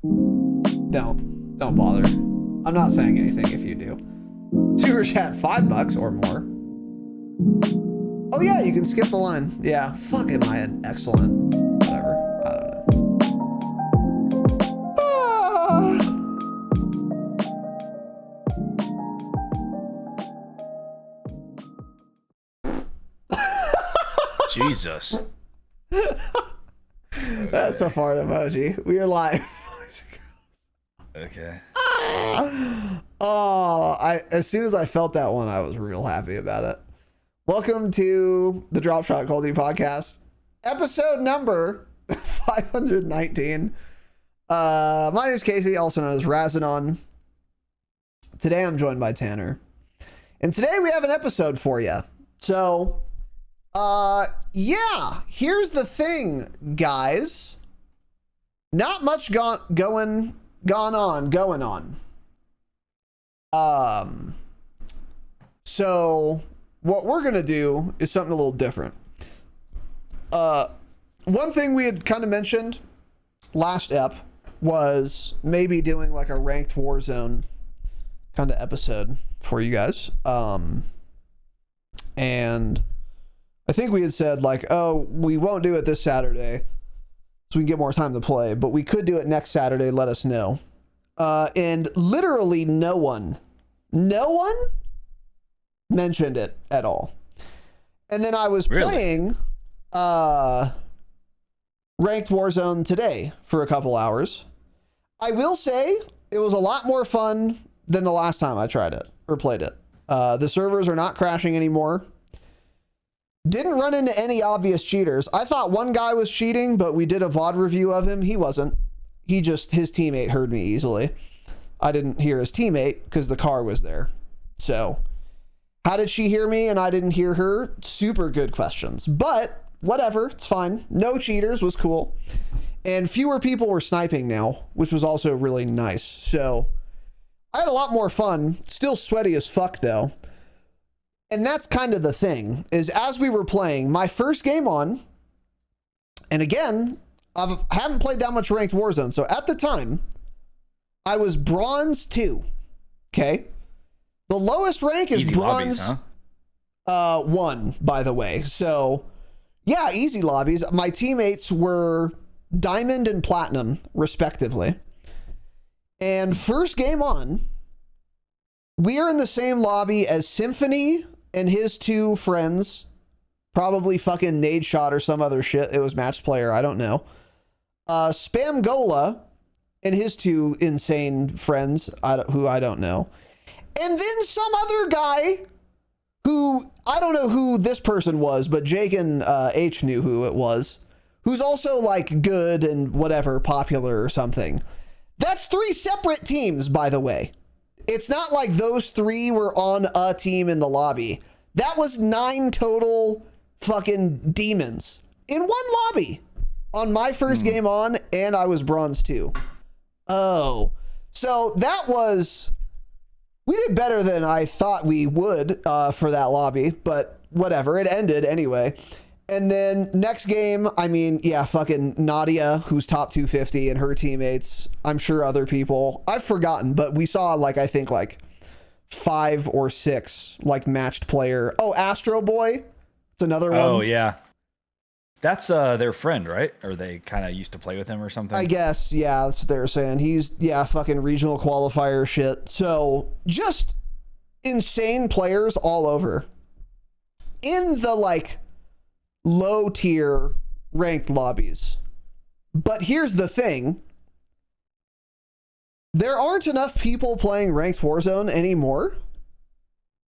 Don't bother. I'm not saying anything if you do. Super chat $5 or more. Oh yeah, you can skip the line. Yeah, fuck, am I an excellent whatever. I don't know. Jesus. That's a fart emoji. We are live. Okay. Oh, as soon as I felt that one, I was real happy about it. Welcome to the Dropshot Goldie podcast, episode number 519. My name is Casey, also known as Razinon. Today I'm joined by Tanner, and today we have an episode for you. So, yeah, here's the thing, guys. Not much going on. So what we're gonna do is something a little different. One thing we had kind of mentioned last ep was maybe doing like a ranked Warzone kind of episode for you guys. And I think we had said like, oh, we won't do it this Saturday so we can get more time to play, but we could do it next Saturday. Let us know. And literally no one mentioned it at all. And then I was playing ranked Warzone today for a couple hours. I will say it was a lot more fun than the last time I tried it or played it. The servers are not crashing anymore. Didn't run into any obvious cheaters. I thought one guy was cheating, but we did a VOD review of him. He wasn't. His teammate heard me easily. I didn't hear his teammate because the car was there. So how did she hear me and I didn't hear her? Super good questions, but whatever, it's fine. No cheaters was cool. And fewer people were sniping now, which was also really nice. So I had a lot more fun. Still sweaty as fuck though. And that's kind of the thing, is as we were playing my first game on, and again, I haven't played that much ranked Warzone. So at the time, I was bronze 2. Okay. The lowest rank is easy bronze lobbies, huh? 1, by the way. So yeah, easy lobbies. My teammates were diamond and platinum respectively. And first game on, we are in the same lobby as Symphony and his 2 friends, probably fucking Nade Shot or some other shit. It was match player. I don't know. Spam Gola and his 2 insane friends, who I don't know. And then some other guy who, I don't know who this person was, but Jake and H knew who it was, who's also like good and whatever, popular or something. That's 3 separate teams, by the way. It's not like those 3 were on a team in the lobby. That was 9 total fucking demons in one lobby on my first game on, and I was bronze 2. Oh, so we did better than I thought we would for that lobby, but whatever, it ended anyway. And then next game, I mean, yeah, fucking Nadia, who's top 250, and her teammates, I'm sure other people, I've forgotten, but we saw like, I think like 5 or 6 like matched player. Oh, Astro Boy. It's another one. Oh, yeah. That's their friend, right? Or they kind of used to play with him or something? I guess, yeah, that's what they were saying. He's, yeah, fucking regional qualifier shit. So just insane players all over. In the like low tier ranked lobbies. But here's the thing. There aren't enough people playing ranked Warzone anymore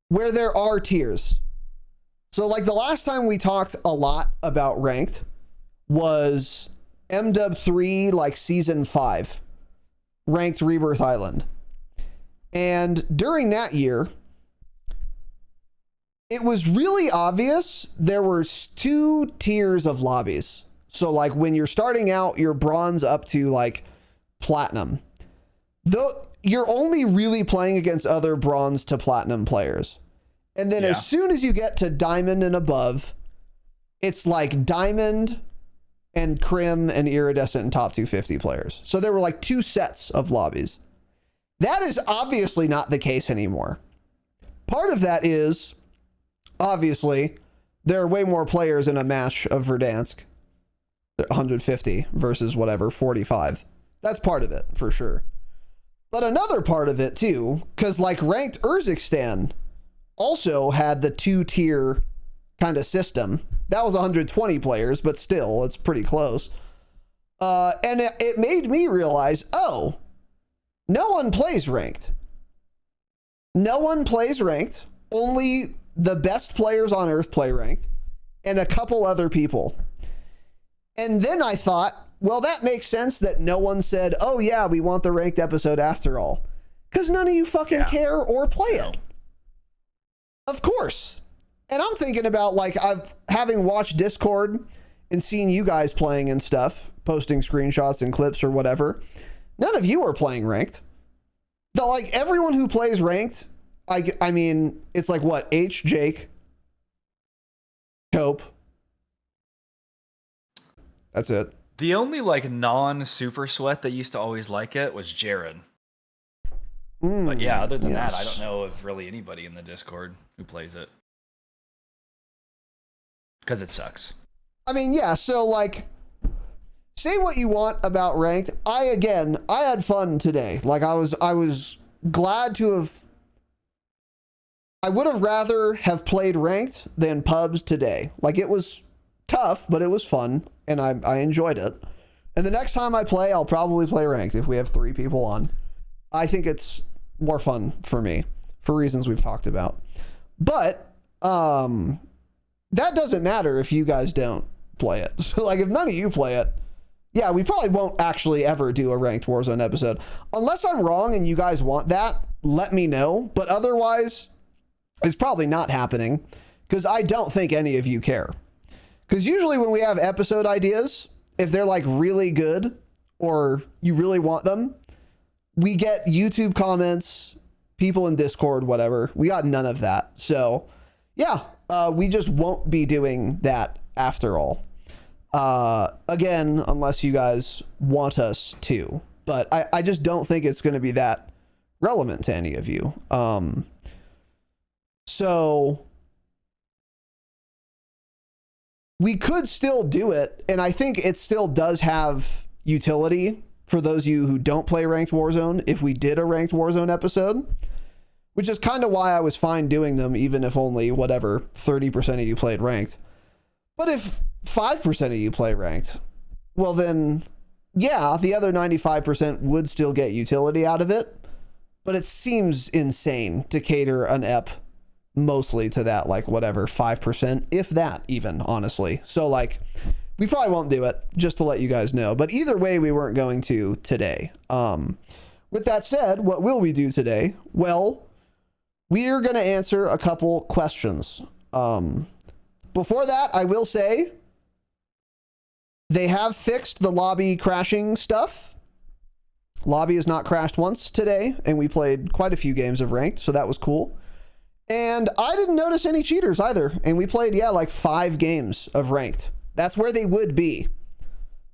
where there are tiers. So like the last time we talked a lot about ranked was MW3 like season 5, ranked Rebirth Island. And during that year, it was really obvious there were 2 tiers of lobbies. So like when you're starting out, you're bronze up to like platinum. Though you're only really playing against other bronze to platinum players. And then as soon as you get to diamond and above, it's like diamond, and Crim and Iridescent and top 250 players. So there were like 2 sets of lobbies. That is obviously not the case anymore. Part of that is, obviously, there are way more players in a match of Verdansk. 150 versus whatever, 45. That's part of it, for sure. But another part of it, too, because like ranked Urzikstan also had the 2-tier kind of system. That was 120 players, but still, it's pretty close. And it made me realize, oh, no one plays ranked. No one plays ranked. Only the best players on Earth play ranked, and a couple other people. And then I thought, well, that makes sense that no one said, oh yeah, we want the ranked episode after all. Because none of you fucking care or play it. Of course. And I'm thinking about, like, having watched Discord and seen you guys playing and stuff, posting screenshots and clips or whatever. None of you are playing ranked. Like, everyone who plays ranked, I mean, it's like what? H, Jake, Cope. That's it. The only like non-super sweat that used to always like it was Jared. But yeah, other than that, I don't know of really anybody in the Discord who plays it. Because it sucks. I mean, yeah, so like, say what you want about ranked. I had fun today. Like, I was glad to have. I would have rather have played ranked than pubs today. Like, it was tough, but it was fun, and I enjoyed it. And the next time I play, I'll probably play ranked if we have 3 people on. I think it's more fun for me, for reasons we've talked about. But that doesn't matter if you guys don't play it. So, like, if none of you play it, yeah, we probably won't actually ever do a ranked Warzone episode. Unless I'm wrong and you guys want that, let me know. But otherwise, it's probably not happening, because I don't think any of you care. Because usually when we have episode ideas, if they're like really good or you really want them, we get YouTube comments, people in Discord, whatever. We got none of that. So yeah, we just won't be doing that after all. Again, unless you guys want us to. But I just don't think it's going to be that relevant to any of you. So we could still do it, and I think it still does have utility for those of you who don't play ranked Warzone if we did a ranked Warzone episode, which is kind of why I was fine doing them, even if only, whatever, 30% of you played ranked. But if 5% of you play ranked, well then, yeah, the other 95% would still get utility out of it, but it seems insane to cater an ep mostly to that, like, whatever, 5%, if that even, honestly. So, like, we probably won't do it, just to let you guys know. But either way, we weren't going to today. With that said, what will we do today? Well, we are going to answer a couple questions. Before that, I will say they have fixed the lobby crashing stuff. Lobby has not crashed once today, and we played quite a few games of ranked, so that was cool. And I didn't notice any cheaters either. And we played, yeah, like 5 games of ranked. That's where they would be.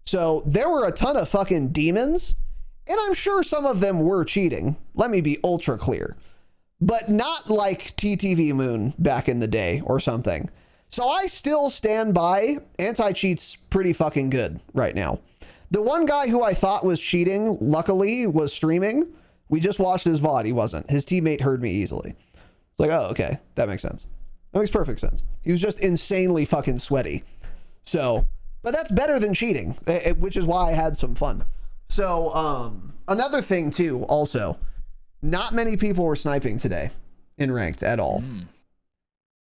So there were a ton of fucking demons. And I'm sure some of them were cheating. Let me be ultra clear. But not like TTV Moon back in the day or something. So I still stand by anti-cheat's pretty fucking good right now. The one guy who I thought was cheating, luckily, was streaming. We just watched his VOD. He wasn't. His teammate heard me easily. It's like, oh, okay, that makes sense. That makes perfect sense. He was just insanely fucking sweaty. So, but that's better than cheating, which is why I had some fun. So, another thing too, also, not many people were sniping today in ranked at all.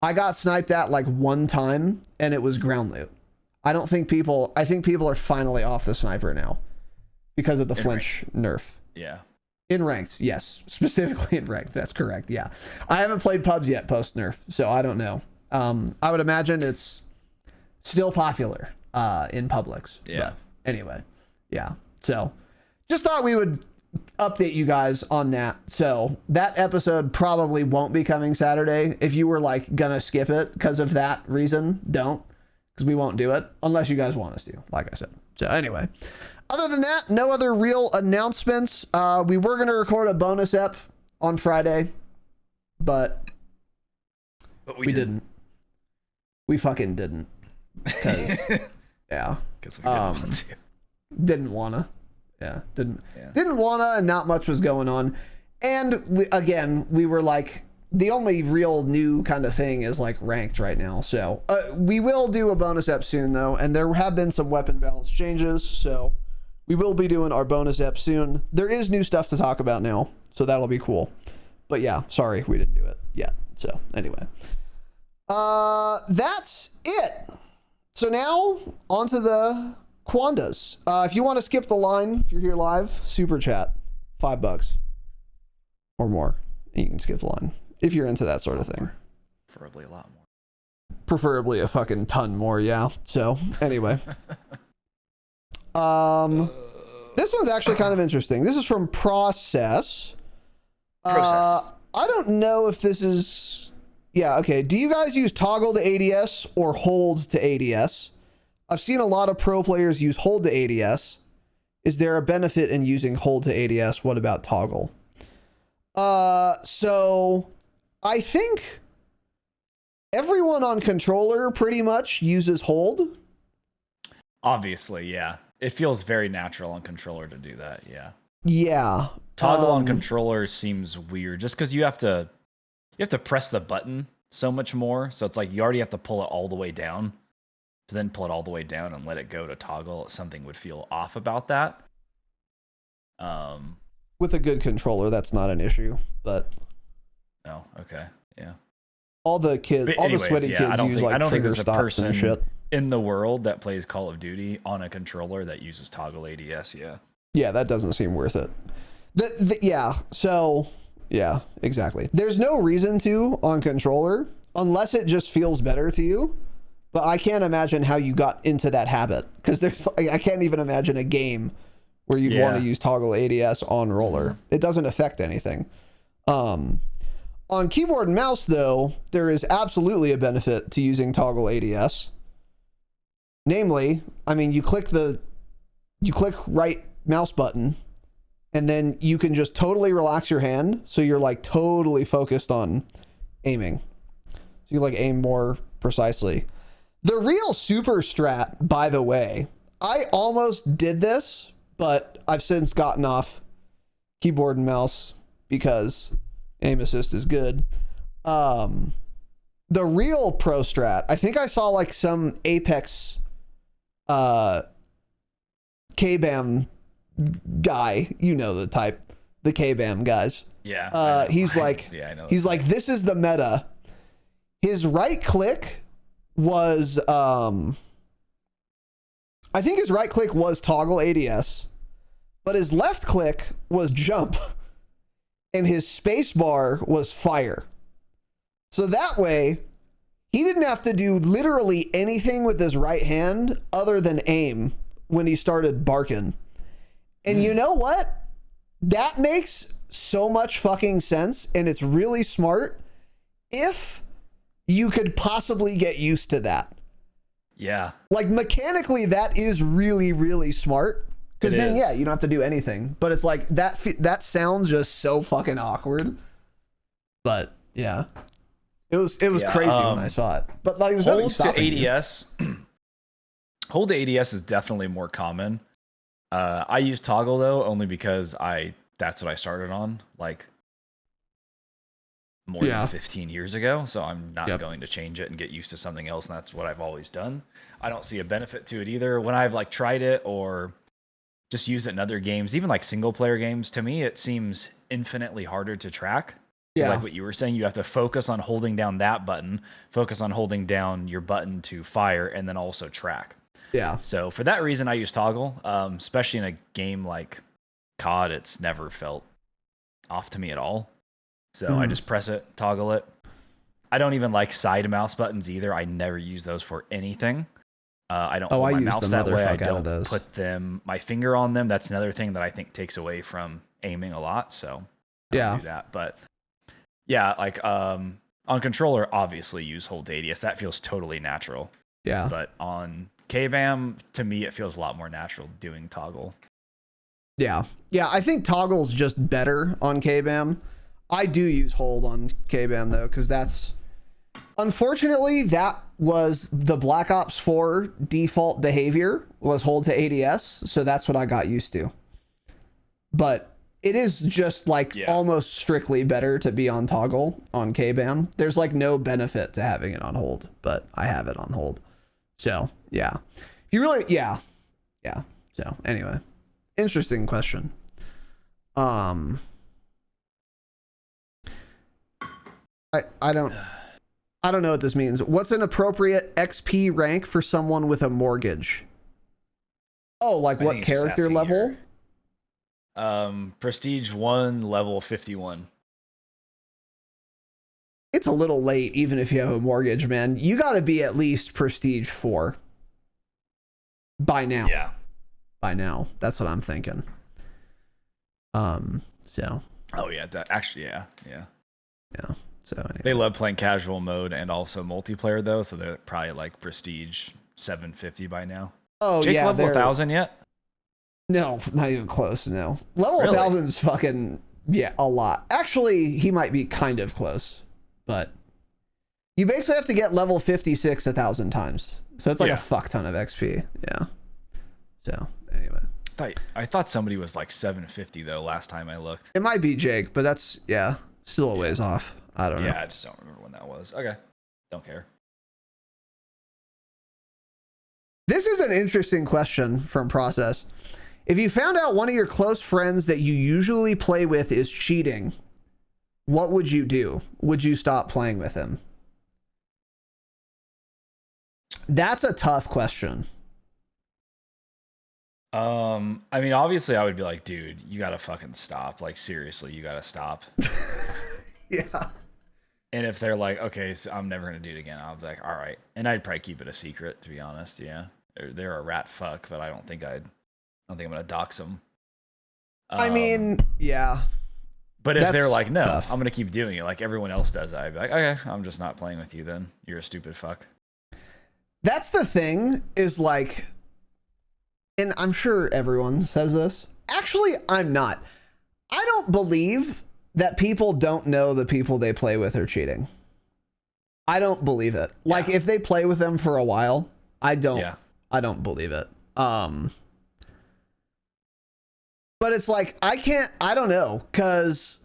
I got sniped at like 1 time, and it was ground loot. I think people are finally off the sniper now because of the flinch nerf. Yeah. In ranked, yes. Specifically in ranked, that's correct, yeah. I haven't played pubs yet post-nerf, so I don't know. I would imagine it's still popular in Publix. Yeah. But anyway, yeah. So, just thought we would update you guys on that. So, that episode probably won't be coming Saturday. If you were, like, gonna skip it because of that reason, don't. because we won't do it unless you guys want us to, like I said. So anyway, other than that, no other real announcements. We were going to record a bonus ep on Friday, but we didn't. We fucking didn't. Because, yeah. Because we didn't want to. Didn't want to. Yeah. Didn't want to, and not much was going on. And we were like, the only real new kind of thing is like ranked right now. So we will do a bonus ep soon though. And there have been some weapon balance changes. So we will be doing our bonus ep soon. There is new stuff to talk about now. So that'll be cool. But yeah, sorry, we didn't do it yet. So anyway, that's it. So now onto the Quandas. If you want to skip the line, if you're here live, super chat, $5 or more. You can skip the line if you're into that sort of thing. Preferably a lot more. Preferably a fucking ton more, yeah. So anyway, this one's actually kind of interesting. This is from Process. I don't know if this is... Yeah, okay. Do you guys use toggle to ADS or hold to ADS? I've seen a lot of pro players use hold to ADS. Is there a benefit in using hold to ADS? What about toggle? So I think everyone on controller pretty much uses hold. Obviously, yeah. It feels very natural on controller to do that, yeah. Yeah. Toggle on controller seems weird just because you have to press the button so much more. So it's like you already have to pull it all the way down to then pull it all the way down and let it go to toggle. Something would feel off about that. With a good controller, that's not an issue, but oh, okay, yeah. All the kids, all the sweaty kids use like trigger stops and shit. In the world that plays Call of Duty on a controller that uses toggle ADS, yeah. Yeah, that doesn't seem worth it. Yeah, so yeah, exactly. There's no reason to on controller unless it just feels better to you. But I can't imagine how you got into that habit because I can't even imagine a game where you'd want to use toggle ADS on roller. It doesn't affect anything. On keyboard and mouse though, there is absolutely a benefit to using toggle ADS. Namely, I mean, you click right mouse button and then you can just totally relax your hand. So you're like totally focused on aiming. So you like aim more precisely. The real super strat, by the way, I almost did this, but I've since gotten off keyboard and mouse because aim assist is good. The real pro strat, I think I saw like some Apex K-BAM guy, you know the type, the K-BAM guys. Yeah. He's like, yeah, I know. He's like, this is the meta. His right click was, I think his right click was toggle ADS, but his left click was jump, and his space bar was fire. So that way, he didn't have to do literally anything with his right hand other than aim when he started barking. And you know what? That makes so much fucking sense, and it's really smart if you could possibly get used to that. Yeah. Like mechanically, that is really, really smart. Because then, yeah, you don't have to do anything. But it's like that sounds just so fucking awkward. But yeah, it was crazy when I saw it. But like, hold to ADS. Hold to ADS is definitely more common. I use toggle though only because that's what I started on like more than 15 years ago. So I'm not going to change it and get used to something else. And that's what I've always done. I don't see a benefit to it either. When I've like tried it or just used it in other games, even like single player games, to me, it seems infinitely harder to track. Yeah. Like what you were saying, you have to focus on holding down that button, focus on holding down your button to fire, and then also track. Yeah. So for that reason, I use toggle, especially in a game like COD. It's never felt off to me at all. So I just press it, toggle it. I don't even like side mouse buttons either. I never use those for anything. I don't hold my mouse that way. I don't put my finger on them. That's another thing that I think takes away from aiming a lot. So I don't do that. But yeah, like on controller, obviously use hold to ADS. That feels totally natural. Yeah. But on KBAM, to me, it feels a lot more natural doing toggle. Yeah. Yeah, I think toggle's just better on KBAM. I do use hold on KBAM though, because that's unfortunately that was the Black Ops 4 default behavior was hold to ADS, so that's what I got used to. But it is just like almost strictly better to be on toggle on KBAM. There's like no benefit to having it on hold, but I have it on hold. So yeah, if you really, yeah. So anyway, interesting question. I don't know what this means. What's an appropriate XP rank for someone with a mortgage? Oh, like what character level? Prestige 1, level 51. It's a little late, even if you have a mortgage, man. You got to be at least Prestige 4 by now. Yeah. By now. That's what I'm thinking. So. Oh, yeah. Actually, yeah. So anyway. They love playing casual mode and also multiplayer, though, so they're probably like Prestige 750 by now. Oh, Jake yeah. Level 1000 yet? No, not even close, no. Level Really? 1000 is fucking, a lot. Actually, he might be kind of close, but you basically have to get level 56 1,000 times. So it's like a fuck ton of XP. Yeah. So, anyway. I thought somebody was like 750, though, last time I looked. It might be Jake, but that's, still a ways off. I don't know. Yeah, I just don't remember when that was. Okay. Don't care. This is an interesting question from Process. If you found out one of your close friends that you usually play with is cheating, what would you do? Would you stop playing with him? That's a tough question. I mean, obviously I would be like, dude, you gotta fucking stop. Like, seriously, you gotta stop. Yeah. And if they're like, okay, so I'm never gonna do it again, I'll be like, all right. And I'd probably keep it a secret, to be honest. Yeah, they're a rat fuck, but I don't think I'm gonna dox them. I mean, yeah. But if they're like, no, tough. I'm gonna keep doing it, like everyone else does, I'd be like, okay, I'm just not playing with you. Then you're a stupid fuck. That's the thing. Is like, and I'm sure everyone says this. Actually, I'm not. I don't believe that people don't know the people they play with are cheating. I don't believe it. Yeah. Like if they play with them for a while, I don't believe it. But it's like, I don't know, cause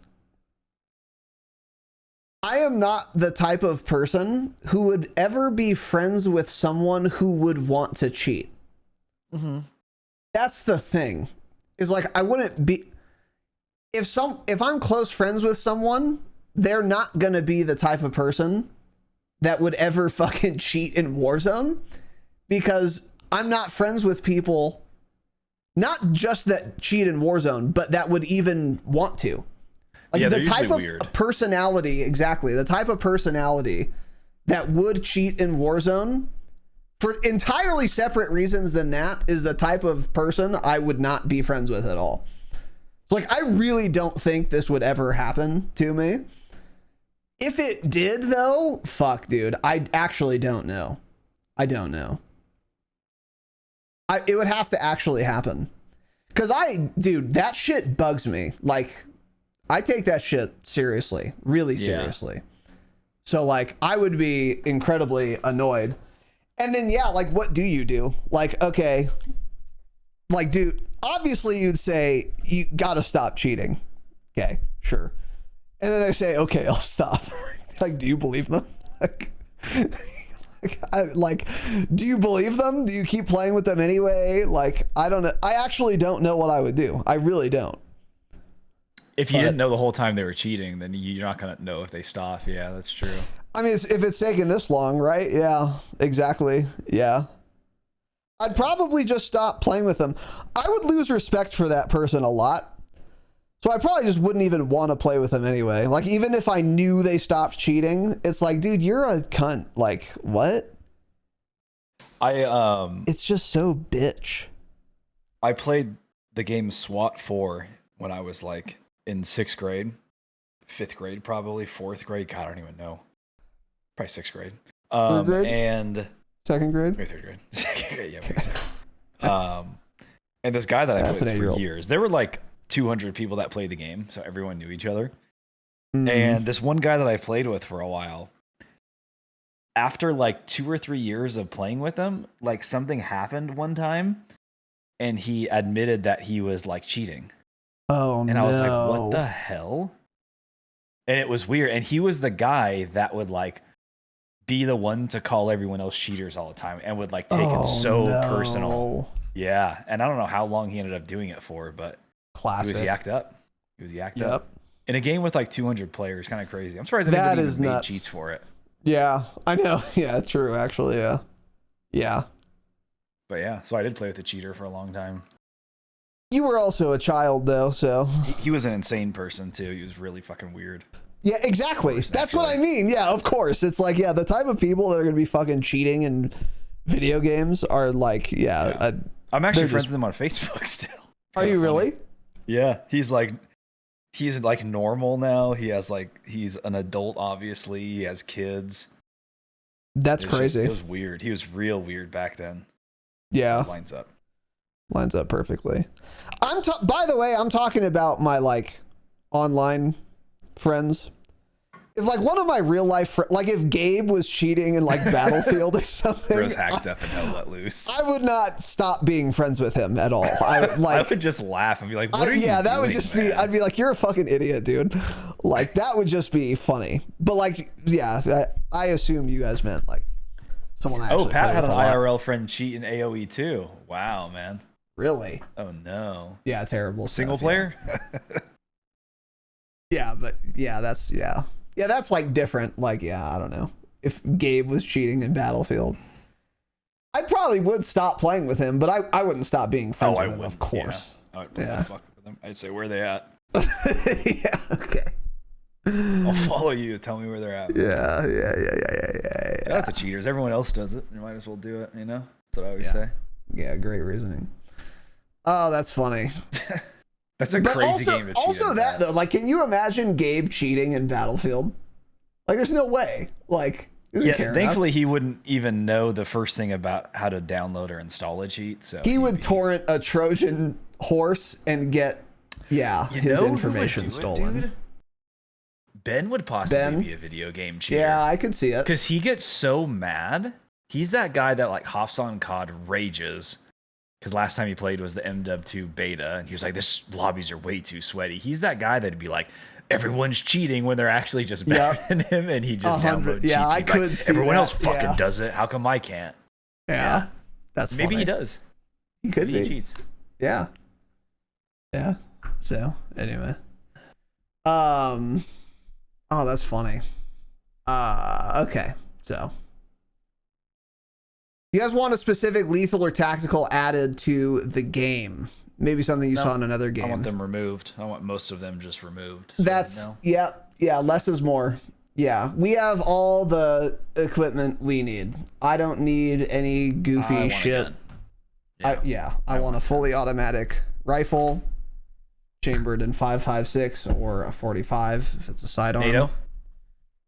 I am not the type of person who would ever be friends with someone who would want to cheat. Mm-hmm. That's the thing. Is like, I wouldn't be, if I'm close friends with someone, they're not gonna be the type of person that would ever fucking cheat in Warzone, because I'm not friends with people, not just that cheat in Warzone, but that would even want to. Like the type of weird personality, exactly, the type of personality that would cheat in Warzone for entirely separate reasons than that is the type of person I would not be friends with at all. So like, I really don't think this would ever happen to me. If it did though, fuck dude, I actually don't know. I don't know. It would have to actually happen. Cause dude, that shit bugs me. Like, I take that shit seriously, really seriously. So like, I would be incredibly annoyed. And then, like, what do you do? Like, okay, like, dude, obviously you'd say you gotta stop cheating. Okay, sure. And then they say, okay, I'll stop. Like, do you believe them? Like, do you believe them? Do you keep playing with them anyway? Like, I don't know. I actually don't know what I would do. I really don't. If you didn't know the whole time they were cheating, then you're not going to know if they stop. Yeah, that's true. I mean, if it's taking this long, right? Yeah, exactly. Yeah. I'd probably just stop playing with them. I would lose respect for that person a lot. So I probably just wouldn't even want to play with them anyway. Like, even if I knew they stopped cheating, it's like, dude, you're a cunt. Like, what? It's just so bitch. I played the game SWAT 4 when I was like in 6th grade, 5th grade, probably 4th grade. God, I don't even know. Probably 6th grade. Grade? And Second grade? Maybe third grade. Second grade, yeah, maybe second. And this guy that I That's played an with for 8-year-old. years, there were like 200 people that played the game, so everyone knew each other. Mm. And this one guy that I played with for a while, after like 2 or 3 years of playing with him, like something happened one time, and he admitted that he was like cheating. Oh, And I was like, what the hell? And it was weird. And he was the guy that would like be the one to call everyone else cheaters all the time and would like take it so personal. Yeah. And I don't know how long he ended up doing it for, but classic. he was yacked up. He was yacked Yep. up. In a game with like 200 players, kind of crazy. I'm surprised That anybody is even made nuts. cheats for it. Yeah, I know. Yeah, true, actually. Yeah. Yeah. But yeah, so I did play with a cheater for a long time. You were also a child, though, so. He was an insane person, too. He was really fucking weird. Yeah, exactly. Course, that's what I mean. Yeah, of course. It's like, yeah, the type of people that are going to be fucking cheating in video games are like, yeah. I'm actually friends with him on Facebook still. Are you really? Yeah, he's like normal now. He's an adult, obviously. He has kids. That's crazy. It was weird. He was real weird back then. Yeah. So it lines up perfectly. By the way, I'm talking about my like online friends. If like one of my real life like if Gabe was cheating in like Battlefield or something, Bro's hacked up and hell let loose. I would not stop being friends with him at all. I would just laugh and be like, "What are you doing?" Yeah, that would just be. I'd be like, "You're a fucking idiot, dude." Like that would just be funny. But like, yeah, I assumed you guys meant like someone. Oh, Pat had an IRL friend cheat in AOE too. Wow, man. Really? Oh no. Yeah, terrible. Single player. Yeah, but yeah, that's like different. Like, yeah, I don't know. If Gabe was cheating in Battlefield, I probably would stop playing with him, but I wouldn't stop being friends with him, of course. Yeah. I would fuck with them. I'd say, where are they at? Yeah, okay. I'll follow you. Tell me where they're at. Yeah. Not the cheaters. Everyone else does it. You might as well do it. You know. That's what I always say. Yeah, great reasoning. Oh, that's funny. That's a crazy game to cheat Also, that though, like, can you imagine Gabe cheating in Battlefield? Like, there's no way. Like, thankfully he wouldn't even know the first thing about how to download or install a cheat. So he would torrent a Trojan horse and get his information stolen. Dude? Ben would possibly be a video game cheater. Yeah, I could see it. Because he gets so mad. He's that guy that like hops on COD, rages. Because last time he played was the MW2 beta, and he was like, "This lobbies are way too sweaty." He's that guy that'd be like, "Everyone's cheating," when they're actually just better than him, and he just downloads cheats. Yeah, I could like, see everyone else fucking does it. How come I can't? Yeah, that's maybe funny. he does. He could maybe be. He cheats. Yeah. So anyway, oh, that's funny. Okay, so. You guys want a specific lethal or tactical added to the game? Maybe something you saw in another game. I want them removed. I want most of them just removed. So yeah, less is more. Yeah, we have all the equipment we need. I don't need any goofy shit. I want a fully automatic rifle, chambered in 5.56 or a 45 if it's a sidearm. NATO?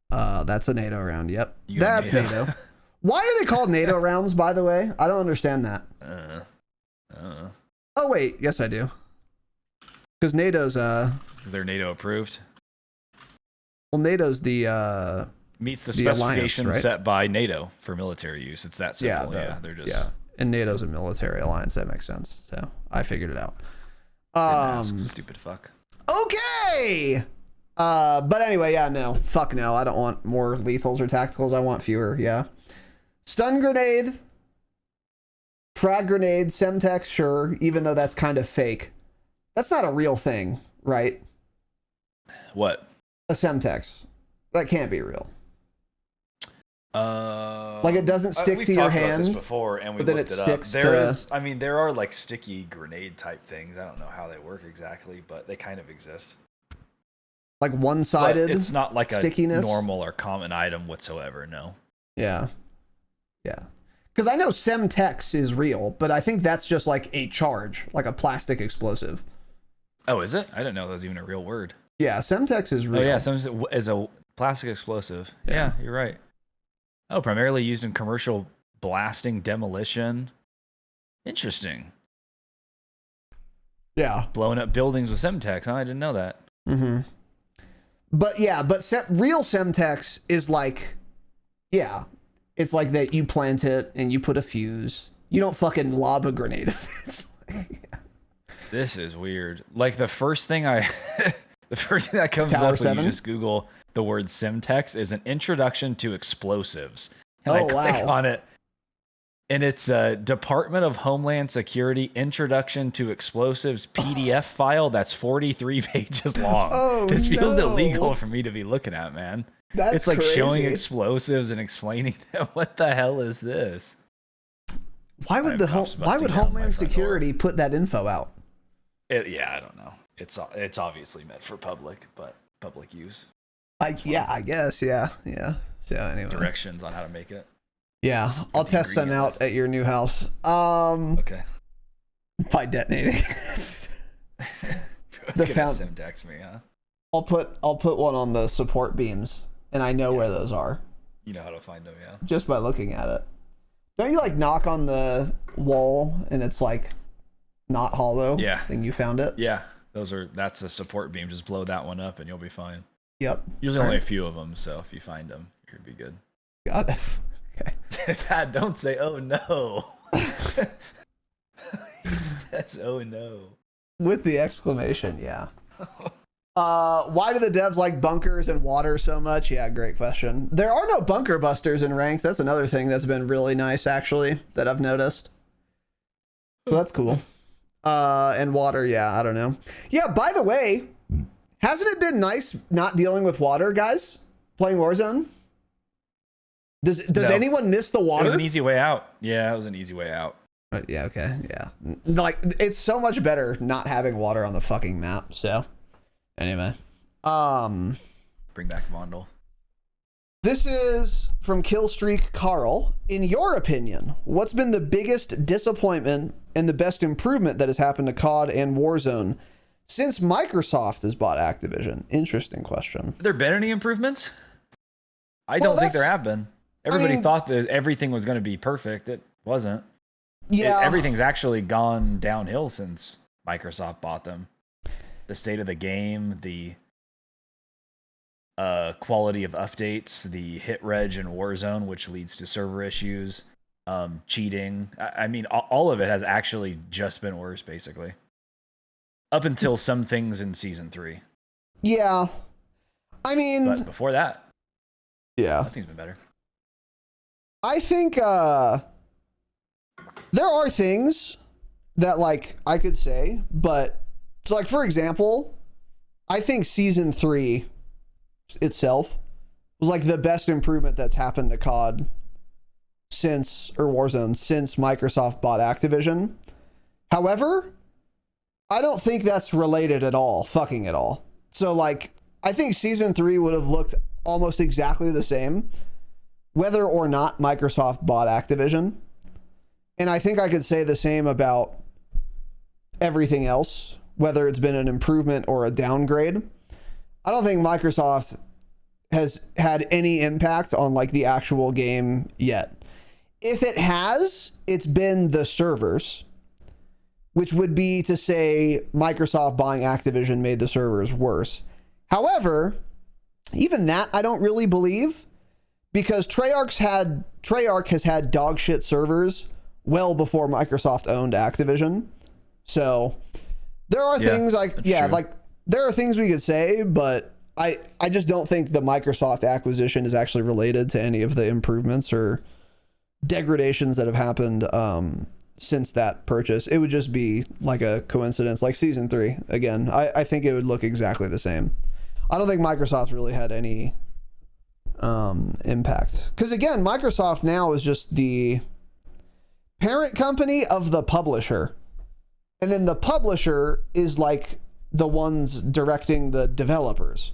That's a NATO round. Yep, that's NATO. Why are they called NATO rounds, by the way? I don't understand that. Oh, wait. Yes, I do. Because NATO's... They're NATO approved? Well, NATO's the... meets the specifications set by NATO for military use. It's that simple. They're just... Yeah, and NATO's a military alliance. That makes sense. So, I figured it out. Stupid fuck. Okay! But anyway, no. Fuck no. I don't want more lethals or tacticals. I want fewer, Stun grenade, frag grenade, Semtex, sure, even though that's kind of fake. That's not a real thing, right? What? A Semtex. That can't be real. Like it doesn't stick to your hand. We've talked about this before, and we looked it up. There are like sticky grenade type things. I don't know how they work exactly, but they kind of exist. Like one-sided. But it's not like stickiness? A normal or common item whatsoever. No. Yeah. Because I know Semtex is real, but I think that's just like a charge, like a plastic explosive. Oh, is it? I didn't know that was even a real word. Yeah, Semtex is real. Oh, yeah, Semtex is a plastic explosive. Yeah, you're right. Oh, primarily used in commercial blasting, demolition. Interesting. Yeah. Blowing up buildings with Semtex, huh? I didn't know that. Mm-hmm. But yeah, real Semtex is like, yeah, it's like that you plant it and you put a fuse. You don't fucking lob a grenade. It's like, yeah. This is weird. Like the first thing that comes Tower up 7? when you just Google the word Semtex is an introduction to explosives. And I click on it, and it's a Department of Homeland Security Introduction to Explosives PDF file that's 43 pages long. Oh, this feels illegal for me to be looking at, man. It's like crazy. showing explosives and explaining them. What the hell is this? Why would Homeland Security put that info out? Yeah, I don't know. It's obviously meant for public use. I guess, yeah. So anyway, directions on how to make it. Yeah, I'll test them out at your new house. Okay. By detonating. Semtex me, huh? I'll put one on the support beams, and I know where those are. You know how to find them, yeah. Just by looking at it. Don't you like knock on the wall and it's like not hollow? Yeah. Then you found it? Yeah. That's a support beam. Just blow that one up and you'll be fine. Yep. Usually only a few of them, so if you find them, you'll be good. Got it. Okay. Pat, don't say oh no. He says oh no. With the exclamation, yeah. Why do the devs like bunkers and water so much? Yeah, great question. There are no bunker busters in ranked. That's another thing that's been really nice, actually, that I've noticed. So that's cool. And water, yeah, I don't know. Yeah, by the way, hasn't it been nice not dealing with water, guys? Playing Warzone? Does anyone miss the water? It was an easy way out. Yeah, it was an easy way out. Yeah, okay, yeah. Like, it's so much better not having water on the fucking map, so... Anyway, bring back Vondel. This is from Killstreak Carl. In your opinion, what's been the biggest disappointment and the best improvement that has happened to COD and Warzone since Microsoft has bought Activision? Interesting question. Have there been any improvements? I don't think there have been. Everybody thought that everything was going to be perfect. It wasn't. Yeah. Everything's actually gone downhill since Microsoft bought them. The state of the game, the quality of updates, the hit reg in Warzone, which leads to server issues, cheating. I mean, all of it has actually just been worse, basically. Up until some things in Season 3. Yeah. I mean... But before that, yeah, nothing's been better. I think there are things that, like, I could say, but... So, like, for example, I think Season 3 itself was, like, the best improvement that's happened to COD Warzone since Microsoft bought Activision. However, I don't think that's related at all, fucking at all. So, like, I think Season 3 would have looked almost exactly the same whether or not Microsoft bought Activision. And I think I could say the same about everything else, whether it's been an improvement or a downgrade. I don't think Microsoft has had any impact on, like, the actual game yet. If it has, it's been the servers, which would be to say Microsoft buying Activision made the servers worse. However, even that I don't really believe, because Treyarch has had dog shit servers well before Microsoft owned Activision. So there are things like, there are things we could say, but I just don't think the Microsoft acquisition is actually related to any of the improvements or degradations that have happened since that purchase. It would just be like a coincidence, like Season 3. Again, I think it would look exactly the same. I don't think Microsoft really had any impact. Because again, Microsoft now is just the parent company of the publisher. And then the publisher is like the ones directing the developers.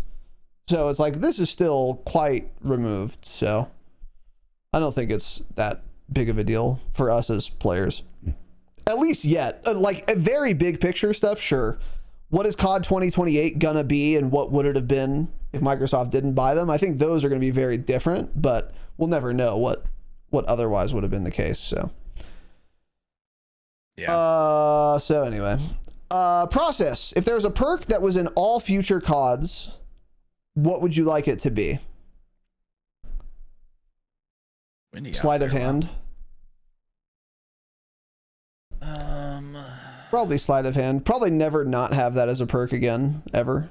So it's like, this is still quite removed. So I don't think it's that big of a deal for us as players. At least yet. Like, a very big picture stuff, sure. What is COD 2028 gonna be, and what would it have been if Microsoft didn't buy them? I think those are gonna be very different, but we'll never know what what otherwise would have been the case. So Yeah. So anyway, process. If there's a perk that was in all future CODs, what would you like it to be? Sleight of hand. Probably sleight of hand. Probably never not have that as a perk again, ever.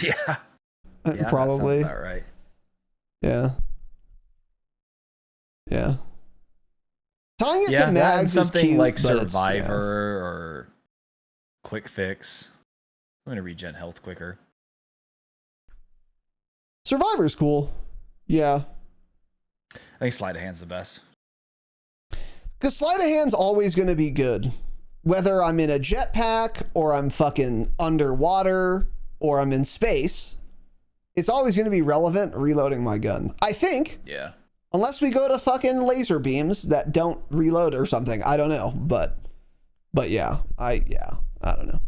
Yeah. Probably. That sounds about right. Yeah. Yeah. Tying it to mags something is cute, like but Survivor or Quick Fix. I'm gonna regen health quicker. Survivor's cool. Yeah. I think sleight of hand's the best. Because sleight of hand's always going to be good. Whether I'm in a jetpack or I'm fucking underwater or I'm in space, it's always going to be relevant reloading my gun. I think. Yeah. Unless we go to fucking laser beams that don't reload or something. I don't know. But yeah. I don't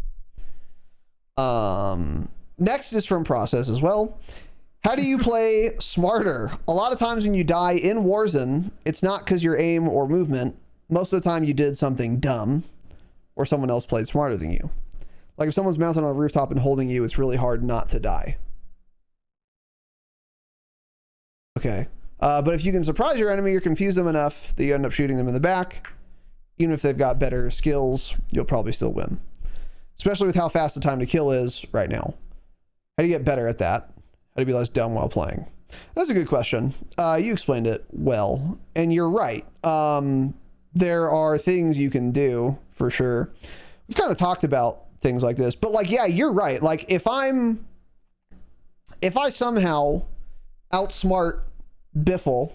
know. Next is from Process as well. How do you play smarter? A lot of times when you die in Warzone, it's not because your aim or movement. Most of the time you did something dumb or someone else played smarter than you. Like if someone's mounted on a rooftop and holding you, it's really hard not to die. Okay. But if you can surprise your enemy or confuse them enough that you end up shooting them in the back, even if they've got better skills, you'll probably still win. Especially with how fast the time to kill is right now. How do you get better at that? How to be less dumb while playing? That's a good question. You explained it well, and you're right. There are things you can do for sure. We've kind of talked about things like this, but like, yeah, you're right. Like if I somehow outsmart Biffle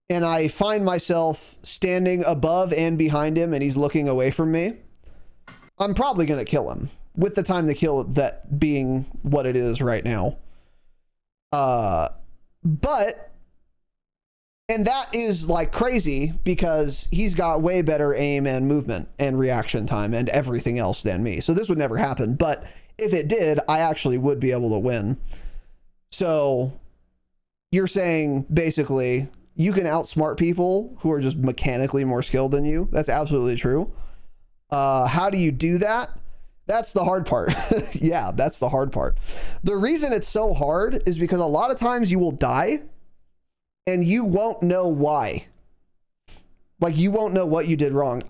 and I find myself standing above and behind him and he's looking away from me, I'm probably going to kill him with the time to kill that being what it is right now. And that is like crazy because he's got way better aim and movement and reaction time and everything else than me. So this would never happen. But if it did, I actually would be able to win. So you're saying basically you can outsmart people who are just mechanically more skilled than you. That's absolutely true. How do you do that? That's the hard part. Yeah, that's the hard part. The reason it's so hard is because a lot of times you will die and you won't know why. Like you won't know what you did wrong.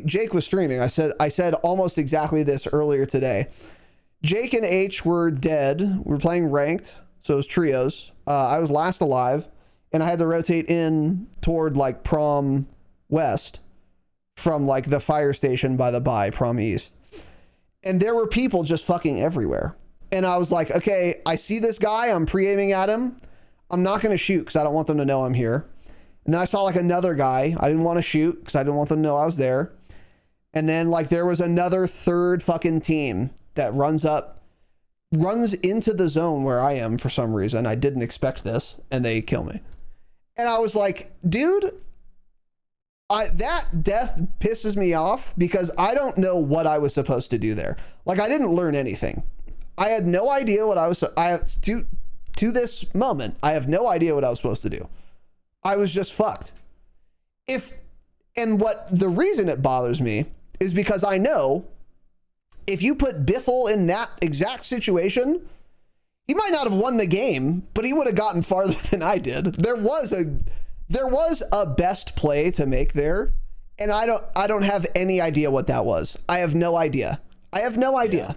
Jake was streaming. I said almost exactly this earlier today. Jake and H were dead. We were playing ranked, so it was trios. I was last alive and I had to rotate in toward like Prom West from like the fire station by the Prom East. And there were people just fucking everywhere. And I was like, okay, I see this guy. I'm pre-aiming at him. I'm not going to shoot because I don't want them to know I'm here. And then I saw like another guy. I didn't want to shoot because I didn't want them to know I was there. And then like there was another third fucking team that runs into the zone where I am for some reason. I didn't expect this and they kill me. And I was like, dude, that death pisses me off because I don't know what I was supposed to do there. Like I didn't learn anything. I had no idea what to this moment. I have no idea what I was supposed to do. I was just fucked. The reason it bothers me is because I know if you put Biffle in that exact situation, he might not have won the game, but he would have gotten farther than I did. There was a best play to make there, and I don't have any idea what that was. I have no idea. Yeah.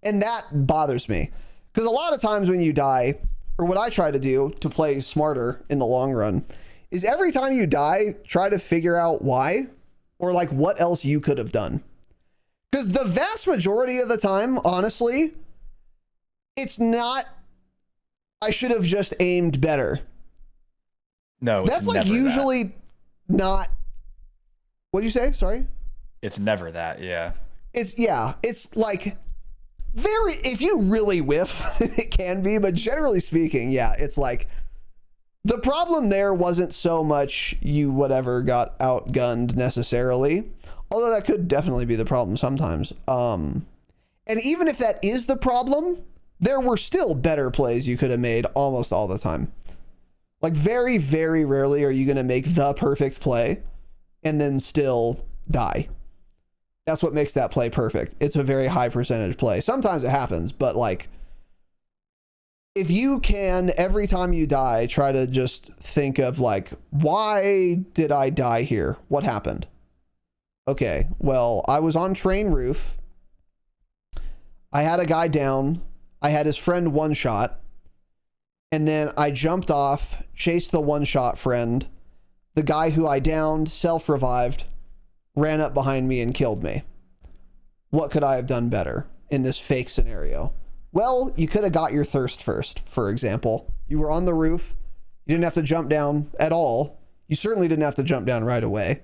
And that bothers me. Because a lot of times when you die, or what I try to do to play smarter in the long run, is every time you die, try to figure out why, or like what else you could have done. Because the vast majority of the time, honestly, it's not, I should have just aimed better. No, that's like usually that. Not. What'd you say? Sorry. It's never that. Yeah. It's like very. If you really whiff, it can be. But generally speaking, yeah, it's like the problem there wasn't so much you whatever got outgunned necessarily, although that could definitely be the problem sometimes. And even if that is the problem, there were still better plays you could have made almost all the time. Like very, very rarely are you going to make the perfect play and then still die. That's what makes that play perfect. It's a very high percentage play. Sometimes it happens, but like if you can, every time you die, try to just think of like, why did I die here? What happened? Okay, well, I was on train roof. I had a guy down. I had his friend one shot. And then I jumped off, chased the one shot friend. The guy who I downed self-revived, ran up behind me and killed me. What could I have done better in this fake scenario? Well, you could have got your thirst first, for example. You were on the roof. You didn't have to jump down at all. You certainly didn't have to jump down right away.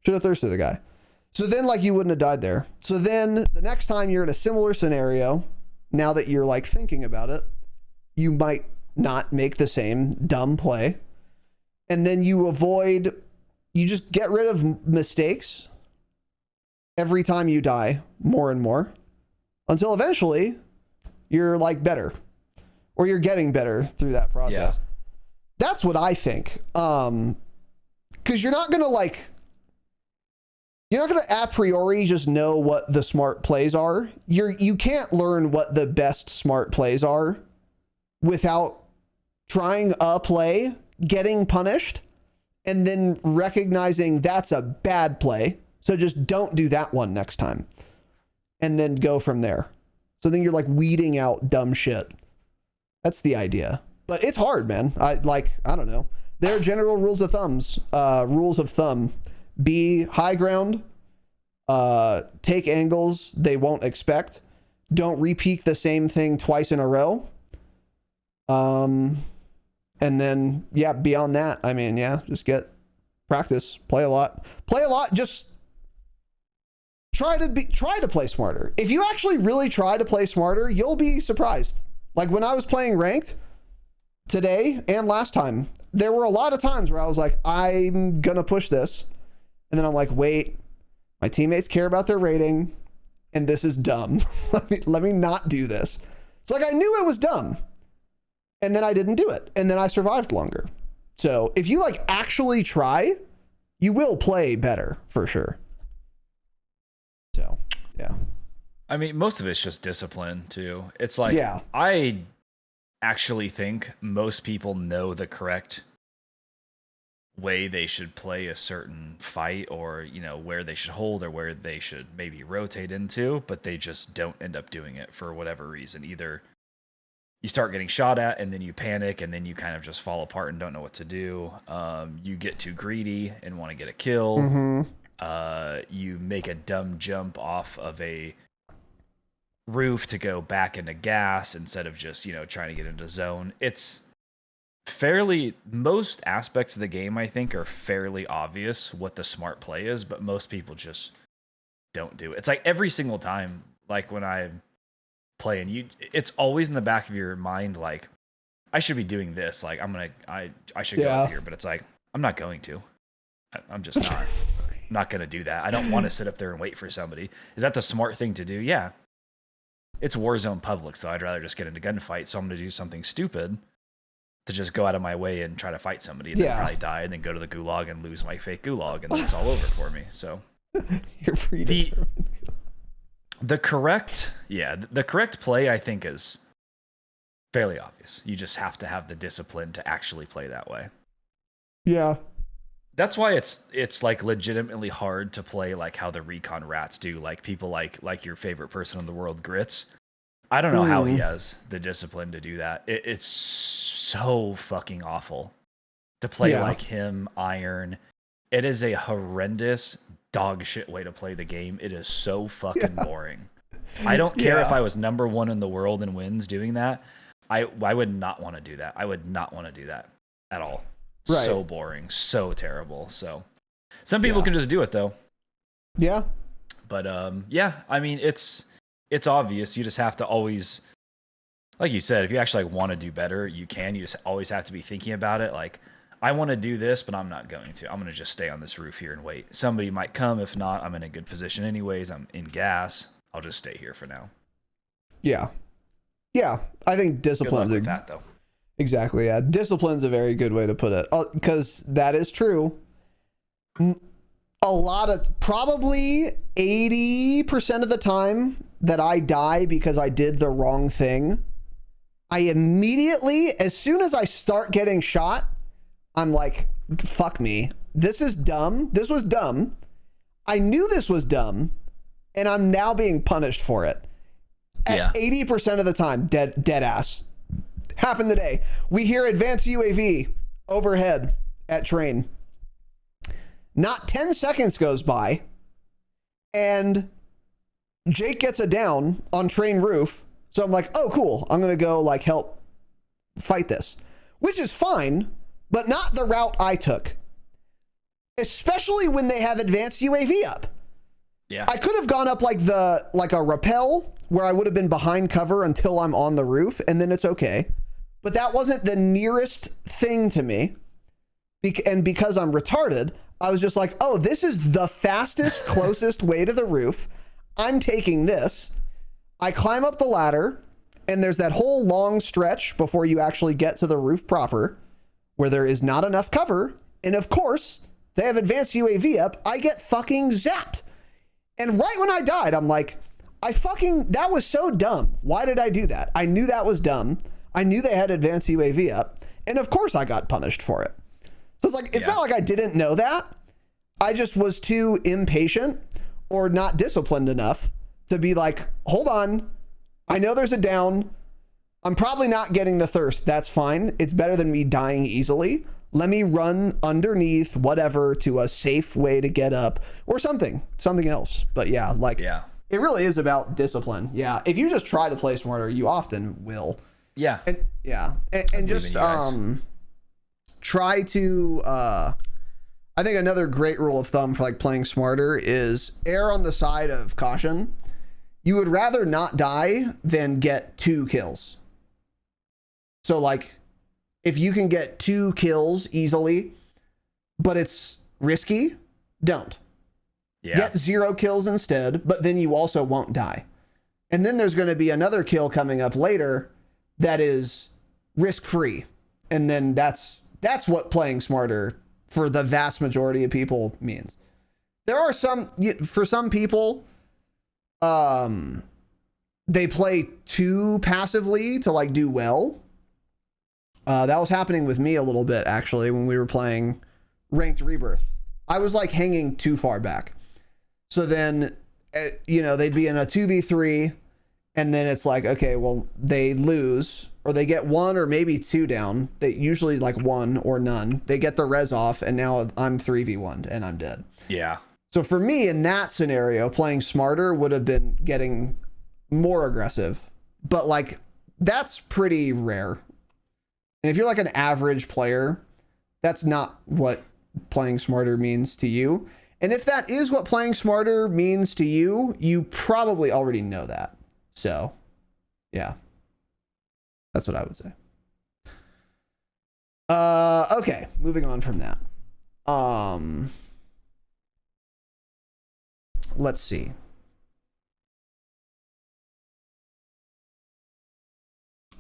Should have thirsted the guy. So then, like, you wouldn't have died there. So then the next time you're in a similar scenario, now that you're like thinking about it, you might not make the same dumb play. And then you just get rid of mistakes every time you die more and more until eventually you're like better, or you're getting better through that process. Yeah. That's what I think. Because you're not going to a priori just know what the smart plays are. You can't learn what the best smart plays are without trying a play, getting punished, and then recognizing that's a bad play. So just don't do that one next time. And then go from there. So then you're like weeding out dumb shit. That's the idea. But it's hard, man. I don't know. There are general rules of thumb. Be high ground. Take angles they won't expect. Don't repeat the same thing twice in a row. And then, yeah, beyond that, I mean, yeah, just get practice, play a lot, just try to play smarter. If you actually really try to play smarter, you'll be surprised. Like when I was playing ranked today and last time, there were a lot of times where I was like, I'm gonna push this. And then I'm like, wait, my teammates care about their rating and this is dumb. let me not do this. So like I knew it was dumb. And then I didn't do it. And then I survived longer. So if you like actually try, you will play better for sure. So, yeah. I mean, most of it's just discipline too. It's like, yeah. I actually think most people know the correct way they should play a certain fight, or, you know, where they should hold or where they should maybe rotate into, but they just don't end up doing it for whatever reason. Either you start getting shot at and then you panic and then you kind of just fall apart and don't know what to do. You get too greedy and want to get a kill. Mm-hmm. You make a dumb jump off of a roof to go back into gas instead of just, you know, trying to get into zone. It's most aspects of the game, I think, are fairly obvious what the smart play is, but most people just don't do it. It's like every single time, like when I play and it's always in the back of your mind, like, I should be doing this. Like, I should go up here, but it's like, I'm not going to. I'm just not. I'm not going to do that. I don't want to sit up there and wait for somebody. Is that the smart thing to do? Yeah. It's Warzone public, so I'd rather just get into gunfight. So I'm going to do something stupid to just go out of my way and try to fight somebody and then probably die and then go to the gulag and lose my fake gulag, and then it's all over for me. So you're free the correct play, I think, is fairly obvious. You just have to have the discipline to actually play that way. Yeah. That's why it's like legitimately hard to play like how the recon rats do, like people like your favorite person in the world, Grits. I don't know how he has the discipline to do that. It's so fucking awful to play like him, Iron. It is a horrendous dog shit way to play the game. It is so fucking boring. I don't care if I was number one in the world in wins doing that. I would not want to do that. I would not want to do that at all. Right. So boring, so terrible. So some people can just do it though. Yeah. But I mean, it's obvious. You just have to always, like you said, if you actually want to do better, you can. You just always have to be thinking about it. Like, I want to do this, but I'm not going to. I'm going to just stay on this roof here and wait. Somebody might come. If not, I'm in a good position anyways. I'm in gas. I'll just stay here for now. Yeah. Yeah. I think discipline's good luck with that, though. Exactly. Yeah. Discipline's a very good way to put it. Because that is true. A lot of, probably 80% of the time that I die because I did the wrong thing, I immediately, as soon as I start getting shot, I'm like, fuck me. This is dumb. This was dumb. I knew this was dumb, and I'm now being punished for it. At 80% of the time, dead ass. Happened today. We hear advanced UAV overhead at train. Not 10 seconds goes by, and Jake gets a down on train roof. So I'm like, oh, cool. I'm going to go like help fight this, which is fine, but not the route I took, especially when they have advanced UAV up. Yeah. I could have gone up like a rappel where I would have been behind cover until I'm on the roof, and then it's okay. But that wasn't the nearest thing to me. And because I'm retarded, I was just like, oh, this is the fastest, closest way to the roof. I'm taking this. I climb up the ladder, and there's that whole long stretch before you actually get to the roof proper where there is not enough cover. And of course, they have advanced UAV up. I get fucking zapped. And right when I died, I'm like, that was so dumb. Why did I do that? I knew that was dumb. I knew they had advanced UAV up. And of course I got punished for it. So it's like, it's not like I didn't know that. I just was too impatient or not disciplined enough to be like, hold on. I know there's a down. I'm probably not getting the thirst. That's fine. It's better than me dying easily. Let me run underneath whatever to a safe way to get up or something else. But yeah, it really is about discipline. Yeah. If you just try to play smarter, you often will. Yeah. And just try to I think another great rule of thumb for like playing smarter is err on the side of caution. You would rather not die than get 2 kills. So like if you can get 2 kills easily, but it's risky, don't. Yeah. Get 0 kills instead, but then you also won't die. And then there's going to be another kill coming up later that is risk-free. And then that's what playing smarter for the vast majority of people means. There are for some people, they play too passively to like do well. That was happening with me a little bit actually when we were playing Ranked Rebirth. I was like hanging too far back. So then, they'd be in a 2v3 and then it's like, okay, well, they lose or they get 1 or maybe 2 down. They usually like 1 or none. They get the res off and now I'm 3v1 and I'm dead. Yeah. So for me in that scenario, playing smarter would have been getting more aggressive, but like that's pretty rare. And if you're like an average player, that's not what playing smarter means to you. And if that is what playing smarter means to you, you probably already know that. So, yeah. That's what I would say. Okay, moving on from that. Let's see.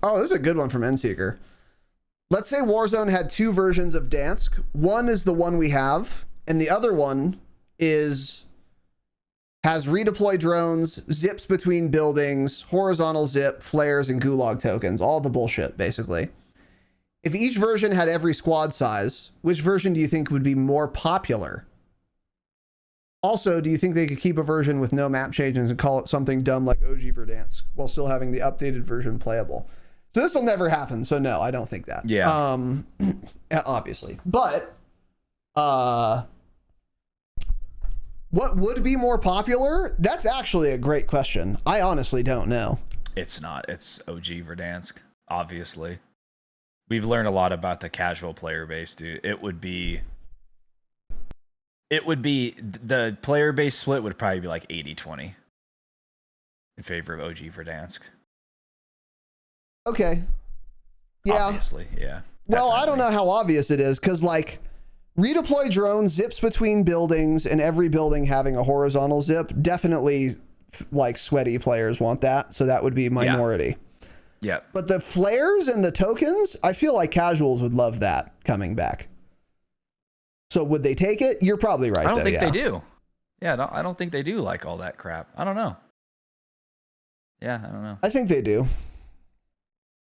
Oh, this is a good one from Endseeker. Let's say Warzone had 2 versions of Dansk. One is the one we have, and the other one has redeploy drones, zips between buildings, horizontal zip, flares, and gulag tokens. All the bullshit, basically. If each version had every squad size, which version do you think would be more popular? Also, do you think they could keep a version with no map changes and call it something dumb like OG Verdansk while still having the updated version playable? So this will never happen. So no, I don't think that. Yeah. Obviously. But what would be more popular? That's actually a great question. I honestly don't know. It's not. It's OG Verdansk, obviously. We've learned a lot about the casual player base, dude. It would be the player base split would probably be like 80-20 in favor of OG Verdansk. Okay. Yeah. Obviously, yeah. Well, definitely. I don't know how obvious it is because like redeploy drone zips between buildings and every building having a horizontal zip. Definitely like sweaty players want that. So that would be minority. Yeah. But the flares and the tokens, I feel like casuals would love that coming back. So would they take it? You're probably right. I don't think they do. Yeah, I don't think they do like all that crap. I don't know. Yeah, I don't know. I think they do.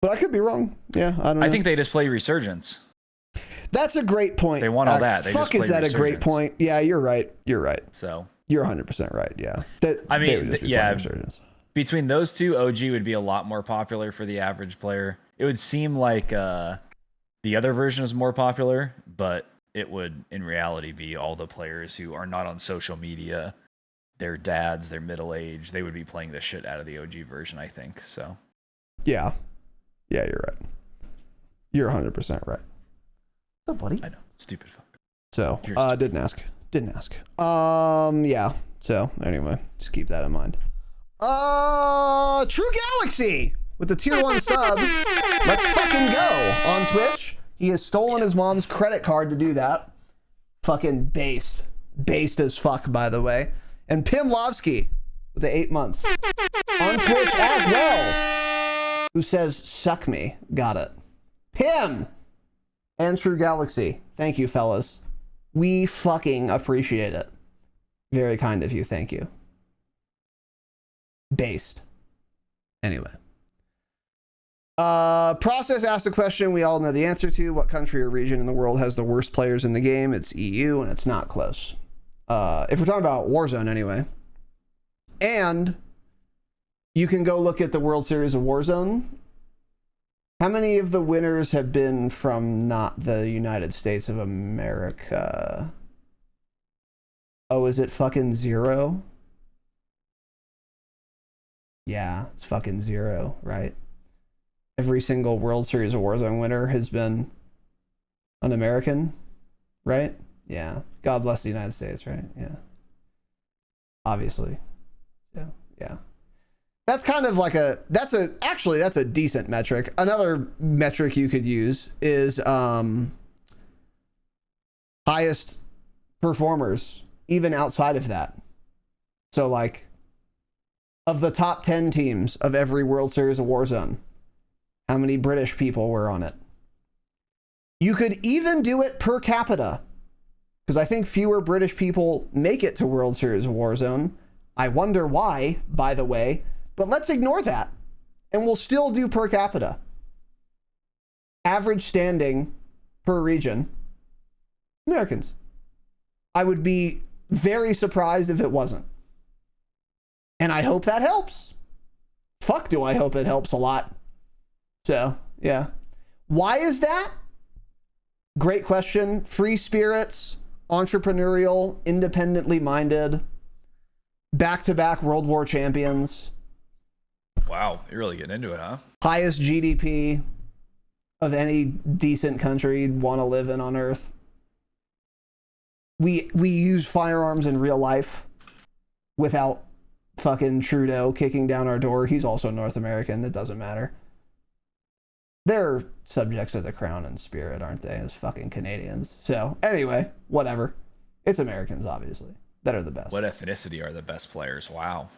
But I could be wrong. Yeah, I don't know. I think they just play Resurgence. That's a great point. They want all that. They fuck, just is that Resurgence. a great point? Yeah, you're right. You're right. So you're 100% right. Yeah. I mean, yeah. Between those two, OG would be a lot more popular for the average player. It would seem like the other version is more popular, but it would in reality be all the players who are not on social media. Their dads, they're middle-aged. They would be playing the shit out of the OG version, I think. So. Yeah. Yeah, you're right. You're 100% right. What's up, buddy? I know. Stupid fuck. So, didn't ask. Yeah. So, anyway, just keep that in mind. True Galaxy with the tier 1 sub. Let's fucking go on Twitch. He has stolen his mom's credit card to do that. Fucking based. Based as fuck, by the way. And Pimlovsky with the 8 months on Twitch as well, who says, suck me. Got it. Pim and True Galaxy. Thank you, fellas. We fucking appreciate it. Very kind of you. Thank you. Based. Anyway. Process asked a question we all know the answer to. What country or region in the world has the worst players in the game? It's EU, and it's not close. If we're talking about Warzone anyway. And you can go look at the World Series of Warzone. How many of the winners have been from not the United States of America? Oh, is it fucking 0? Yeah, it's fucking 0, right? Every single World Series of Warzone winner has been an American, right? Yeah. God bless the United States, right? Yeah. Obviously. Yeah. Yeah. That's kind of like that's a decent metric. Another metric you could use is highest performers, even outside of that. So like of the top 10 teams of every World Series of Warzone, how many British people were on it? You could even do it per capita, because I think fewer British people make it to World Series of Warzone. I wonder why, by the way, but let's ignore that, and we'll still do per capita. Average standing per region, Americans. I would be very surprised if it wasn't. And I hope that helps. Fuck, do I hope it helps a lot. So, yeah. Why is that? Great question. Free spirits, entrepreneurial, independently minded, back-to-back World War champions. Wow, you're really getting into it, huh? Highest GDP of any decent country want to live in on Earth. We use firearms in real life without fucking Trudeau kicking down our door. He's also North American. It doesn't matter. They're subjects of the crown and spirit, aren't they, as fucking Canadians? So, anyway, whatever. It's Americans, obviously, that are the best. What ethnicity are the best players? Wow.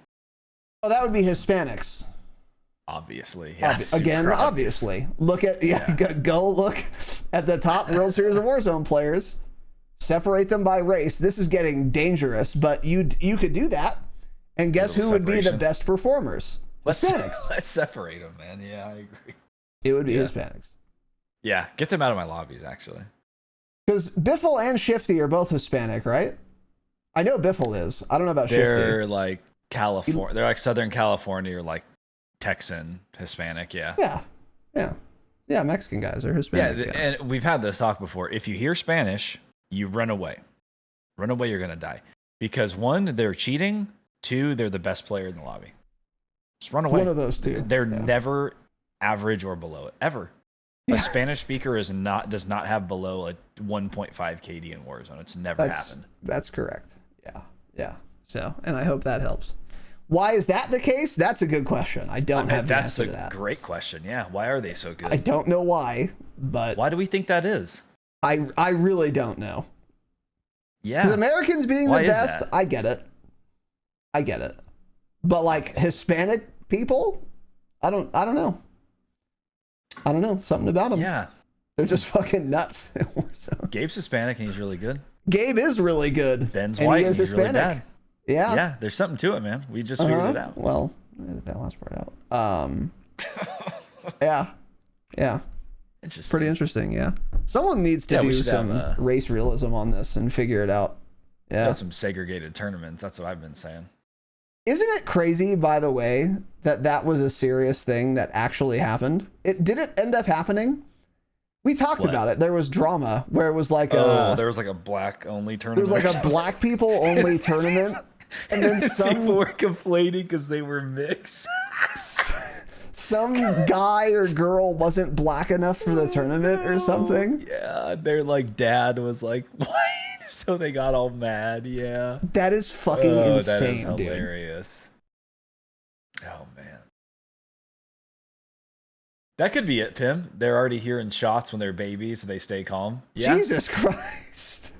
Oh, that would be Hispanics. Obviously. Yes. Again, obviously. Look at, go look at the top World Series of Warzone players. Separate them by race. This is getting dangerous, but you could do that. And guess who would be the best performers? Hispanics. Let's separate them, man. Yeah, I agree. It would be Hispanics. Yeah, get them out of my lobbies, actually. Because Biffle and Shifty are both Hispanic, right? I know Biffle is. I don't know about Shifty. They're like California. They're like Southern California or like Texan Hispanic, yeah. Yeah, Mexican guys are Hispanic. Yeah, and we've had this talk before. If you hear Spanish, you run away. Run away, you're going to die. Because 1, they're cheating. 2, they're the best player in the lobby. Just run away. One of those two. They're never average or below it, ever. A Spanish speaker does not have below a 1.5 KD in Warzone. It's never happened. That's correct. Yeah. So, and I hope that helps. Why is that the case? That's a good question. I don't have the answer to that. That's a great question. Yeah. Why are they so good? I don't know why, but why do we think that is? I really don't know. Yeah. Because Americans being the best, I get it. But like Hispanic people, I don't know. I don't know, something about them. Yeah. They're just fucking nuts. Gabe's Hispanic and he's really good. Gabe is really good. Ben's and white he and is he's Hispanic. really bad. Yeah. Yeah, there's something to it, man. We just figured it out. Well, edit that last part out. Yeah. Yeah. Interesting. Pretty interesting, yeah. Someone needs to do some race realism on this and figure it out. Yeah. Some segregated tournaments. That's what I've been saying. Isn't it crazy, by the way, that was a serious thing that actually happened? Did it end up happening? We talked about it. There was drama where it was like there was like a black only tournament. There was like a black people only tournament, and then some people were complaining because they were mixed. Some guy or girl wasn't black enough for the tournament or something. Yeah, their like dad was like, "What?" So they got all mad. Yeah, that is fucking insane. That is hilarious. Dude. Oh man, that could be it, Pim. They're already hearing shots when they're babies, so they stay calm. Yeah? Jesus Christ!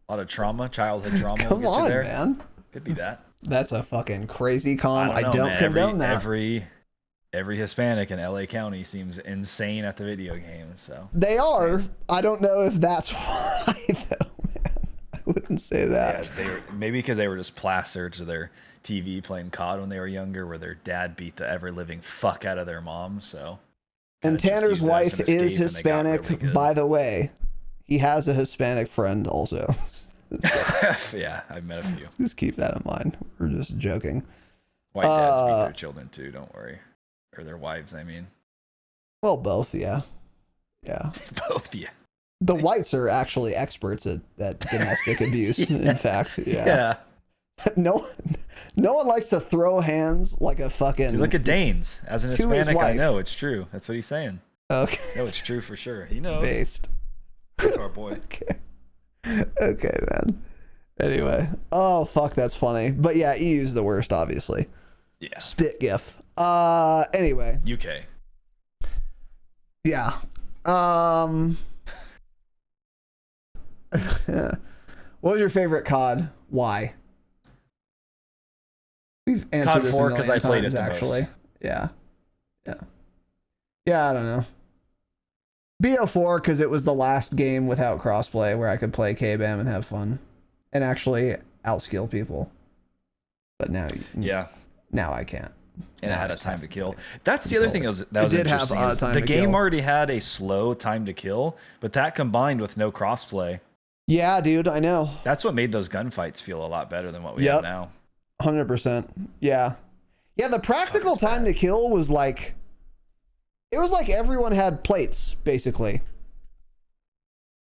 A lot of trauma, childhood trauma. Come on, man. Could be that. That's a fucking crazy calm. I don't man. condone that. Every Hispanic in LA County seems insane at the video game. So they are. I don't know if that's why though, man. I wouldn't say that. Yeah, maybe because they were just plastered to their TV playing COD when they were younger, where their dad beat the ever living fuck out of their mom. So. And Tanner's wife is Hispanic, really by the way. He has a Hispanic friend also. Yeah, I've met a few. Just keep that in mind. We're just joking. White dads beat their children too, don't worry. Or their wives, I mean. Well, both, yeah. Yeah. Both, yeah. The whites are actually experts at domestic abuse, in fact. Yeah. No one likes to throw hands like a fucking... Dude, look at Danes. As an Hispanic, I know it's true. That's what he's saying. Okay. No, it's true for sure. He knows. Based. That's our boy. Okay, man. Anyway. Oh, fuck, that's funny. But yeah, EU's the worst, obviously. Yeah. Spit gif. Anyway. UK. Yeah. What was your favorite COD? Why? We've answered COD 4 because I played it the actually. Most. Yeah. I don't know. BO4 because it was the last game without crossplay where I could play KBAM and have fun and actually outskill people. But now I can't. And it had a time to kill. That's the other thing that was interesting. The game already had a slow time to kill, but that combined with no crossplay. Yeah, dude, I know. That's what made those gunfights feel a lot better than what we have now. 100%. Yeah. Yeah, the practical time to kill was like... It was like everyone had plates, basically.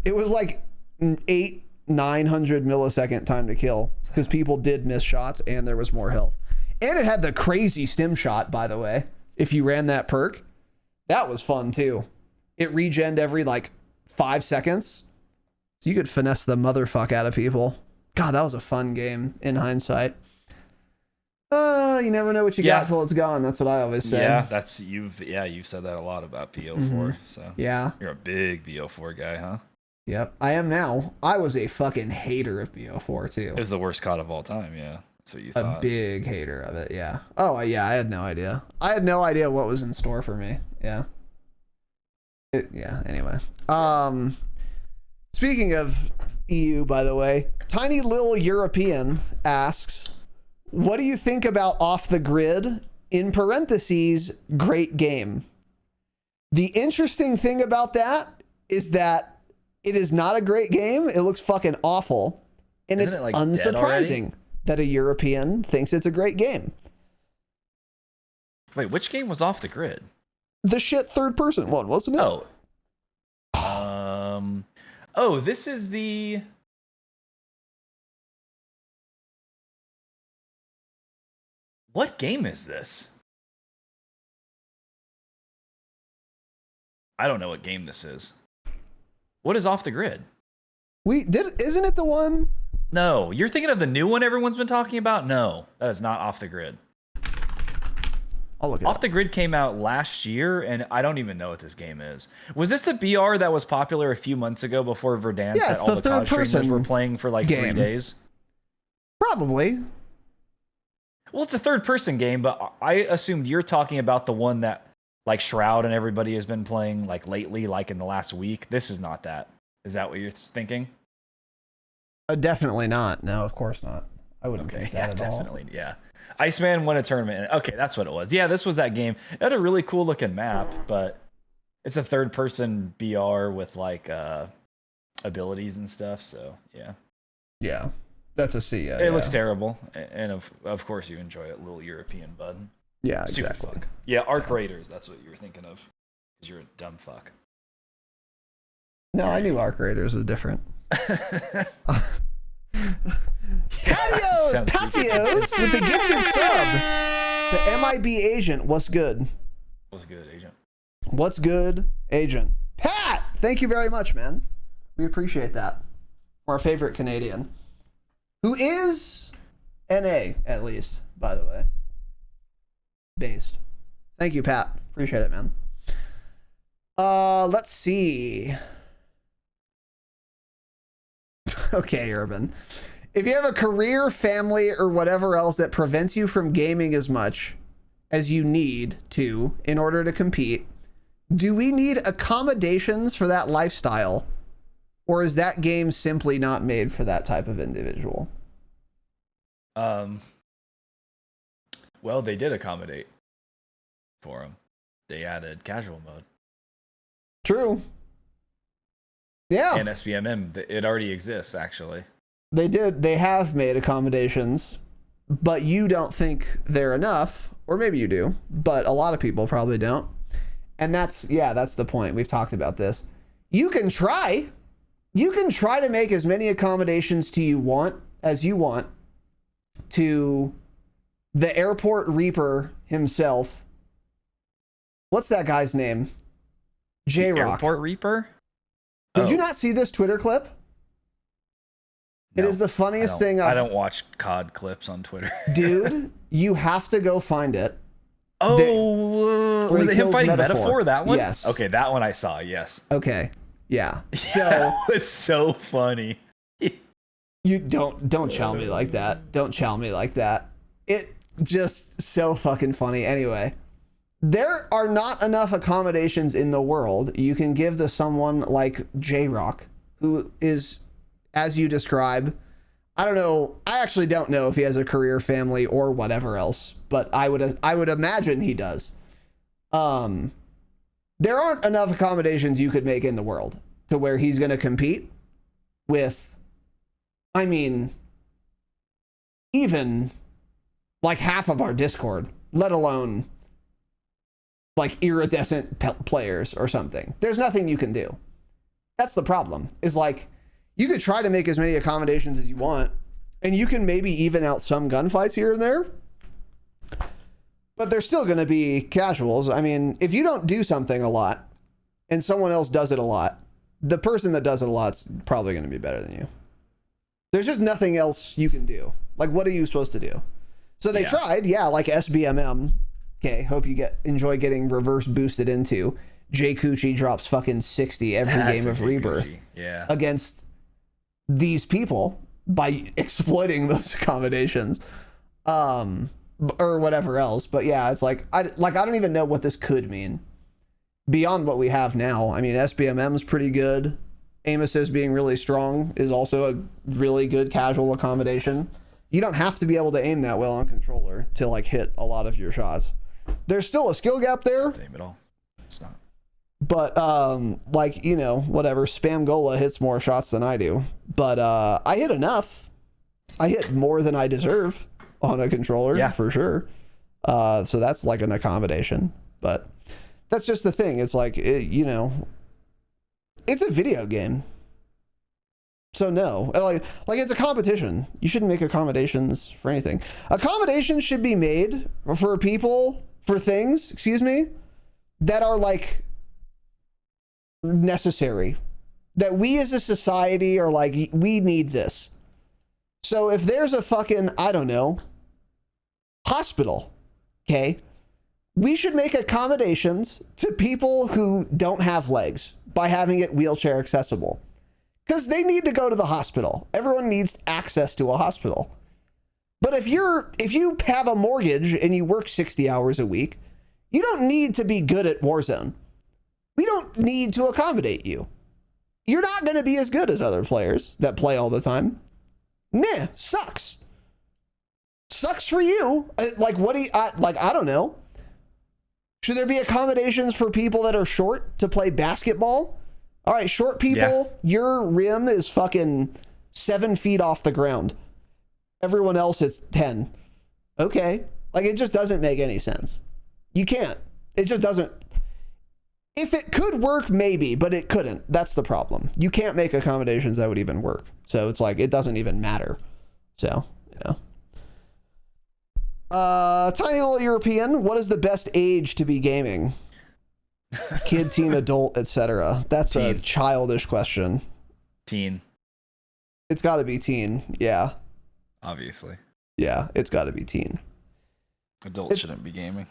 It was like 900 millisecond time to kill because people did miss shots and there was more health. And it had the crazy stim shot, by the way. If you ran that perk, that was fun too. It regened every like 5 seconds. So you could finesse the motherfuck out of people. God, that was a fun game in hindsight. You never know what you got till it's gone. That's what I always say. Yeah, you've said that a lot about BO4. Mm-hmm. So yeah, you're a big BO4 guy, huh? Yep, I am now. I was a fucking hater of BO4 too. It was the worst COD of all time. Yeah, that's what you thought. A big hater of it. Yeah. Oh yeah, I had no idea. I had no idea what was in store for me. Yeah. Anyway. Speaking of EU, by the way, Tiny Lil European asks, what do you think about Off the Grid? In parentheses, great game. The interesting thing about that is that it is not a great game. It looks fucking awful. And it's like unsurprising that a European thinks it's a great game. Wait, which game was Off the Grid? The shit third person one, wasn't it? This is the... What game is this? I don't know what game this is. What is Off the Grid? Isn't it the one? No, you're thinking of the new one everyone's been talking about? No, that is not Off the Grid. I'll look it Off up. the Grid came out last year, and I don't even know what this game is. Was this the BR that was popular a few months ago before Verdansk that all the COD streamers were playing for like 3 days? Probably. Well, it's a third-person game, but I assumed you're talking about the one that like Shroud and everybody has been playing like lately, like in the last week. This is not that. Is that what you're thinking? Definitely not. No, of course not. I wouldn't think that at definitely, all. yeah. Iceman won a tournament. Okay, that's what it was. Yeah, this was that game. It had a really cool looking map, but it's a third person BR with like abilities and stuff. So yeah. Yeah, that's a C. Yeah, it looks terrible, and of course you enjoy it, little European bud. Yeah, super exactly. fuck. Yeah, Arc Raiders. That's what you were thinking of, because you're a dumb fuck. No, I knew Arc Raiders was different. Patios with the gifted sub. The MIB agent. What's good? What's good, agent? What's good, agent? Pat, thank you very much, man. We appreciate that. Our favorite Canadian, who is NA at least, by the way. Based. Thank you, Pat. Appreciate it, man. Let's see. Okay, Urban. If you have a career, family, or whatever else that prevents you from gaming as much as you need to in order to compete, do we need accommodations for that lifestyle? Or is that game simply not made for that type of individual? Well, they did accommodate for him. They added casual mode. True. Yeah. And SBMM, it already exists, actually. They did. They have made accommodations, but you don't think they're enough, or maybe you do, but a lot of people probably don't. And that's the point. We've talked about this. You can try to make as many accommodations as you want to the airport reaper himself. What's that guy's name? J-Rock. Airport Reaper? Did you not see this Twitter clip? No, it is the funniest thing. I don't watch COD clips on Twitter. Dude, you have to go find it. Was it him fighting Metaphor? That one? Yes. Okay, that one I saw, yes. Okay. Yeah. So it's so funny. You don't chow me like that. Don't chow me like that. It just so fucking funny. Anyway, there are not enough accommodations in the world you can give to someone like J-Rock, who is, as you describe, I don't know. I actually don't know if he has a career, family, or whatever else, but I would imagine he does. There aren't enough accommodations you could make in the world to where he's going to compete with, I mean, even like half of our Discord, let alone like iridescent players or something. There's nothing you can do. That's the problem, is like, you could try to make as many accommodations as you want, and you can maybe even out some gunfights here and there, but they're still going to be casuals. I mean, if you don't do something a lot and someone else does it a lot, the person that does it a lot's probably going to be better than you. There's just nothing else you can do. Like, what are you supposed to do? So they tried, like SBMM. Okay, hope you enjoy getting reverse boosted into. Jay Coochie drops fucking 60 every game of Rebirth against these people by exploiting those accommodations, or whatever else. But yeah, it's like I don't even know what this could mean beyond what we have now. I mean, SBMM's pretty good. Amos's being really strong is also a really good casual accommodation. You don't have to be able to aim that well on controller to like hit a lot of your shots. There's still a skill gap there. Aim it all. It's not. But like, you know, whatever, Spam Gola hits more shots than I do. But I hit enough. I hit more than I deserve on a controller, for sure. So that's like an accommodation. But that's just the thing. It's like, you know, it's a video game. So no, like it's a competition. You shouldn't make accommodations for anything. Accommodations should be made for people, for things, that are like necessary, that we as a society are like, we need this. So if there's a fucking, I don't know, hospital, okay, we should make accommodations to people who don't have legs by having it wheelchair accessible, because they need to go to the hospital. Everyone needs access to a hospital. But if you have a mortgage and you work 60 hours a week, You don't need to be good at Warzone. We don't need to accommodate you. You're not going to be as good as other players that play all the time. Meh, sucks. Sucks for you. Like, what do you, I don't know. Should there be accommodations for people that are short to play basketball? All right, short people, your rim is fucking 7 feet off the ground. Everyone else, it's 10. Okay. Like, it just doesn't make any sense. You can't. It just doesn't. If it could work, maybe, but it couldn't. That's the problem. You can't make accommodations that would even work. So it's like, it doesn't even matter. So, yeah. Tiny little European, what is the best age to be gaming? Kid, teen, adult, etc. That's teen. A childish question. Teen. It's got to be teen. Yeah. Obviously. Yeah, it's got to be teen. Adults shouldn't be gaming.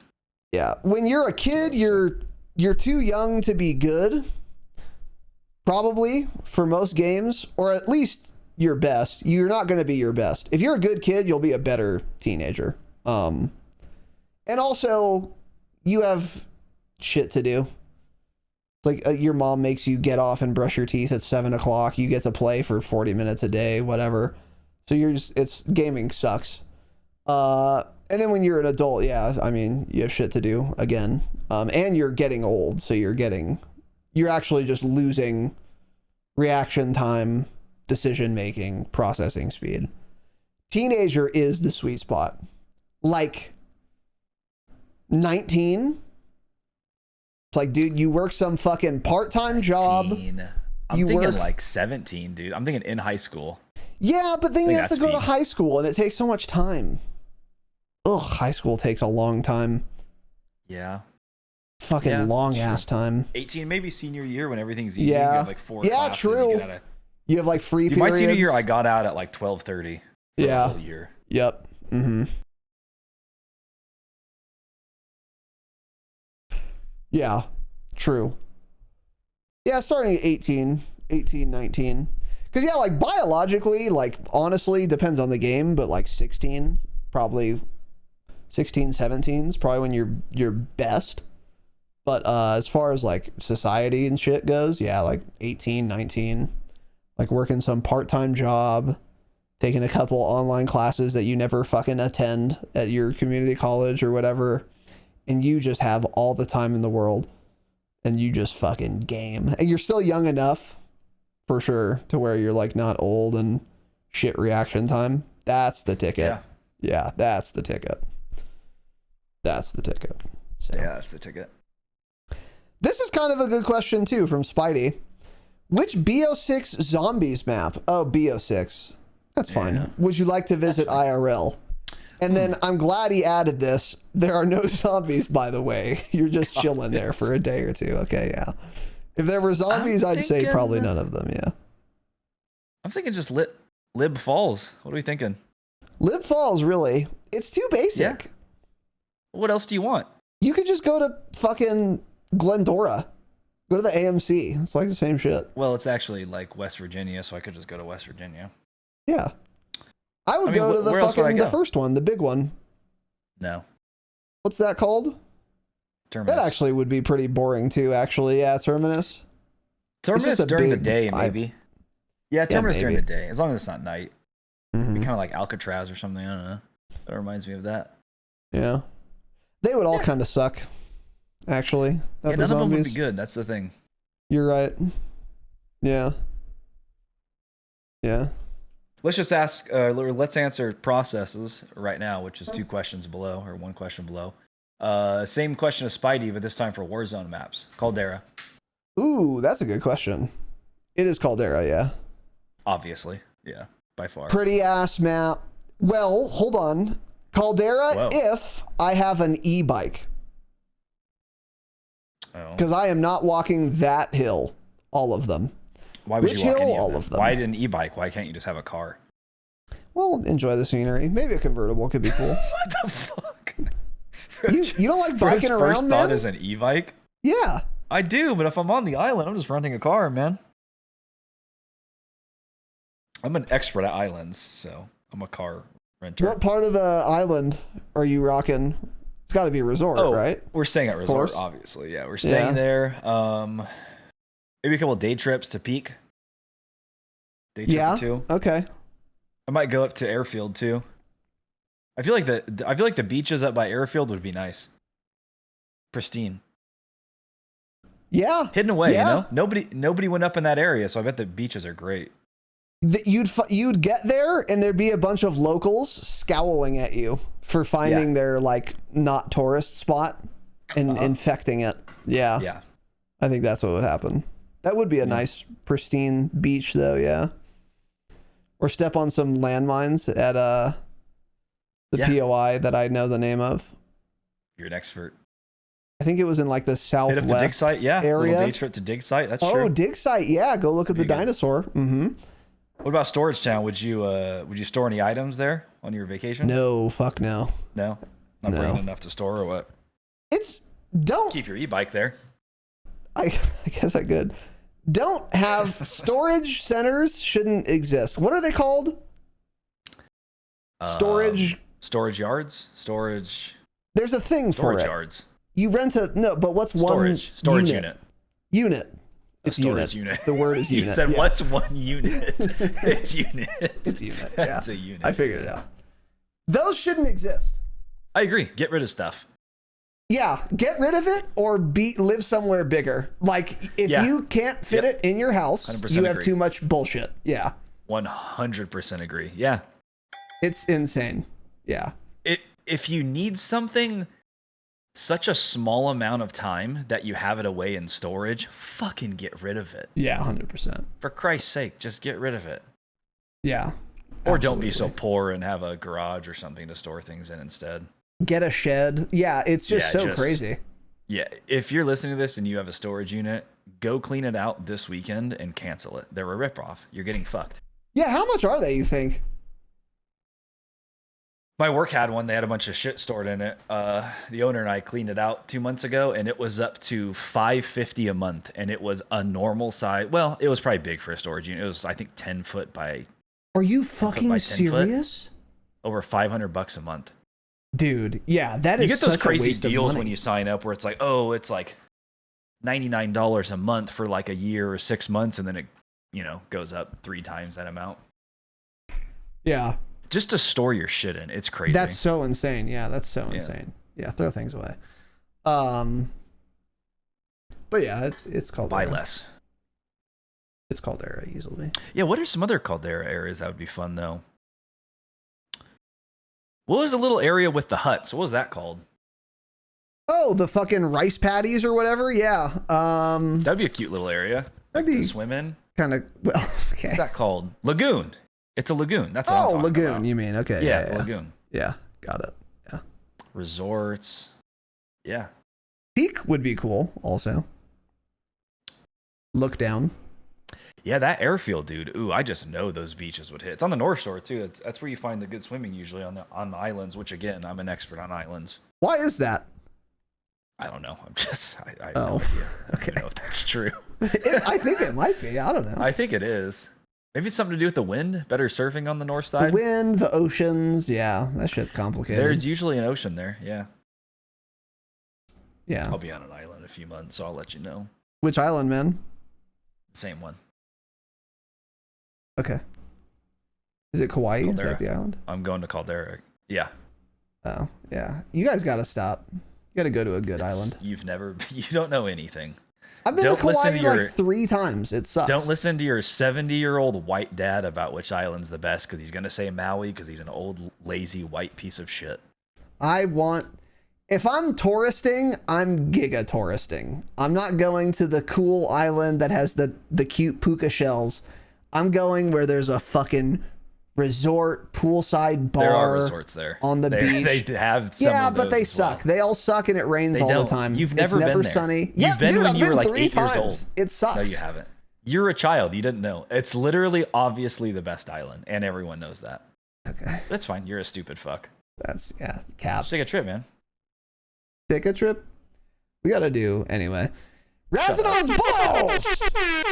Yeah, when you're a kid, you're too young to be good. Probably for most games, or at least your best. You're not going to be your best. If you're a good kid, you'll be a better teenager. And also, you have shit to do. It's like your mom makes you get off and brush your teeth at 7 o'clock. You get to play for 40 minutes a day, whatever. So it's gaming sucks. And then when you're an adult, yeah, I mean, you have shit to do again. And you're getting old, so you're actually just losing reaction time, decision making, processing speed. Teenager is the sweet spot. Like 19. It's like, dude, you work some fucking part-time job. I'm thinking like 17, dude. I'm thinking in high school. Yeah, but then you have to go to high school, and it takes so much time. Ugh, high school takes a long time. Yeah. Fucking long ass time. 18, maybe senior year when everything's easy. Yeah. You have like 4 classes. True. You have like free periods. My senior year, I got out at like 12:30 for the whole year. Yep. Mm-hmm. Yeah, true. Yeah, starting at 18, 19. Because, yeah, like, biologically, like, honestly, depends on the game, but, like, 16, probably 16, 17 is probably when you're best. But as far as, like, society and shit goes, yeah, like, 18, 19, like, working some part-time job, taking a couple online classes that you never fucking attend at your community college or whatever, and you just have all the time in the world, and you just fucking game. And you're still young enough, for sure, to where you're, like, not old and shit reaction time. That's the ticket. Yeah, that's the ticket. That's the ticket. So. Yeah, that's the ticket. This is kind of a good question, too, from Spidey. Which BO6 zombies map? Oh, BO6. That's fine. Yeah. Would you like to visit IRL? And then I'm glad he added this. There are no zombies, by the way. You're just chilling there for a day or two. Okay, yeah. If there were zombies, I'd say probably none of them, yeah. I'm thinking just Lib Falls. What are we thinking? Lib Falls, really? It's too basic. Yeah. What else do you want? You could just go to fucking Glendora. Go to the AMC. It's like the same shit. Well, it's actually like West Virginia, so I could just go to West Virginia. Yeah. I would go to the first one, the big one. No. What's that called? Terminus. That actually would be pretty boring too, actually. Yeah, Terminus. Terminus during the day, maybe. Yeah, Terminus during the day, as long as it's not night. Mm-hmm. Be kind of like Alcatraz or something. I don't know. That reminds me of that. Yeah. They would all kind of suck, actually. Yeah, none of them would be good. That's the thing. You're right. Yeah. Yeah. Let's just ask, let's answer processes right now, which is 2 questions below, or 1 question below. Same question as Spidey, but this time for Warzone maps. Caldera. Ooh, that's a good question. It is Caldera, yeah. Obviously. Yeah, by far. Pretty ass map. Well, hold on. Caldera, if I have an e-bike. Because I am not walking that hill, all of them. Why would you walk any all of them? Why an e-bike? Why can't you just have a car? Well, enjoy the scenery. Maybe a convertible could be cool. What the fuck? You don't like biking around, first man? thought is an e-bike? Yeah. I do, but if I'm on the island, I'm just renting a car, man. I'm an expert at islands, so I'm a car renter. What part of the island are you rocking? It's got to be a resort, right? We're staying at resort, obviously. Yeah, we're staying there. Maybe a couple of day trips to Peak. Day trip or two. Okay. I might go up to Airfield too. I feel like the beaches up by Airfield would be nice. Pristine. Yeah. Hidden away, you know? Nobody went up in that area, so I bet the beaches are great. You'd get there and there'd be a bunch of locals scowling at you for finding their like not tourist spot and infecting it. Yeah. Yeah. I think that's what would happen. That would be a nice pristine beach though, yeah. Or step on some landmines at the POI that I know the name of. You're an expert. I think it was in like the southwest Hit up to dig site, area. Little day trip to dig site. That's true. Oh, dig site, yeah. Go look at the dinosaur. Mm-hmm. What about Storage Town? Would you store any items there on your vacation? No, fuck no. No, not bringing enough to store or what? Don't keep your e-bike there. I guess I could. Don't have storage centers. Shouldn't exist. What are they called? Storage yards. There's a thing for it. Storage yards. You rent but what's storage unit? Unit. It's storage unit. The word is unit. You said what's one unit? It's unit. It's unit. Yeah. It's a unit. I figured it out. Those shouldn't exist. I agree. Get rid of stuff. Yeah, get rid of it or live somewhere bigger. Like if you can't fit it in your house, you have too much bullshit. Yeah. 100% agree. Yeah. It's insane. Yeah. If you need something such a small amount of time that you have it away in storage, fucking get rid of it. Yeah, 100%. For Christ's sake, just get rid of it. Yeah. Or don't be so poor and have a garage or something to store things in instead. Get a shed. Yeah, it's just crazy. Yeah, if you're listening to this and you have a storage unit, go clean it out this weekend and cancel it. They're a ripoff. You're getting fucked. Yeah, how much are they, you think? My work had one. They had a bunch of shit stored in it. The owner and I cleaned it out 2 months ago, and it was up to $550 a month, and it was a normal size. Well, it was probably big for a storage unit. It was, I think, 10 foot by. Are you fucking serious? Over $500 a month. Dude, yeah, that is. You get those such crazy a waste deals of money. when you sign up, where it's like, oh, it's like $99 a month for like a year or 6 months, and then it, goes up 3 times that amount. Yeah. Just to store your shit in. It's crazy. That's so insane. Yeah, that's so insane. Yeah, throw things away. But yeah, it's called buy less. It's Caldera easily. Yeah, what are some other Caldera areas that would be fun though? What was the little area with the huts? What was that called? Oh, the fucking rice paddies or whatever. Yeah. That'd be a cute little area. That'd be to swim in. Kind of. Well, okay. What's that called? Lagoon. It's a lagoon. That's what I'm talking lagoon. about. You mean? Okay. Yeah, lagoon. Yeah, got it. Yeah. Resorts. Yeah. Peak would be cool. Also. Look down. Yeah, that airfield, dude. Ooh, I just know those beaches would hit. It's on the North Shore too. That's where you find the good swimming usually on the islands. Which again, I'm an expert on islands. Why is that? I don't know. I have no idea. I don't know if that's true. I think it might be. I don't know. I think it is. Maybe it's something to do with the wind. Better surfing on the north side. The wind, the oceans. Yeah, that shit's complicated. There's usually an ocean there. Yeah. Yeah. I'll be on an island in a few months, so I'll let you know. Which island, man? Same one. Okay. Is it Kauai? Caldera. Is that the island? I'm going to Caldera. Yeah. Oh, yeah. You guys got to stop. You got to go to a good island. You don't know anything. I've been to Kauai like 3 times. It sucks. Don't listen to your 70-year-old white dad about which island's the best, because he's going to say Maui because he's an old, lazy, white piece of shit. If I'm touristing, I'm giga touristing. I'm not going to the cool island that has the cute puka shells. I'm going where there's a fucking resort, poolside bar. There are resorts there on the beach. They have some of those but they as suck. well. They all suck and it rains all the time. You've never been never there. Sunny. You've been dude, when you were like 3 8 years old. It sucks. No, you haven't. You're a child. You didn't know. It's literally obviously the best island, and everyone knows that. Okay. That's fine. You're a stupid fuck. That's cap. Just take a trip, man. Take a trip? We gotta do anyway. Razinon's balls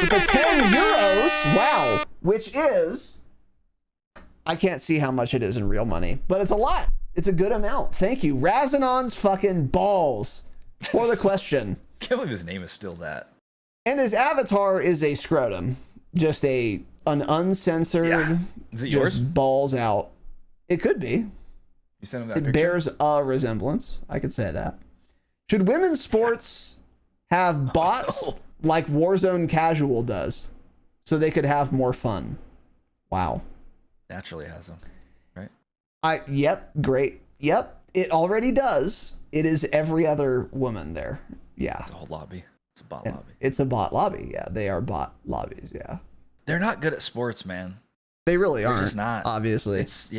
with the 10 euros. Wow. Which is, I can't see how much it is in real money, but it's a lot. It's a good amount. Thank you. Razinon's fucking balls for the question. I can't believe his name is still that. And his avatar is a scrotum. Just an uncensored, Is it just yours? balls out. It could be. You sent him that It picture? bears a resemblance. I could say that. Should women's sports have bots like Warzone Casual does so they could have more fun? Wow. Naturally has them, right? Yep, great. Yep, it already does. It is every other woman there. Yeah. It's a whole lobby. It's a bot lobby. It's a bot lobby. Yeah, they are bot lobbies. Yeah. They're not good at sports, man. They really They're aren't. just not. Obviously. Which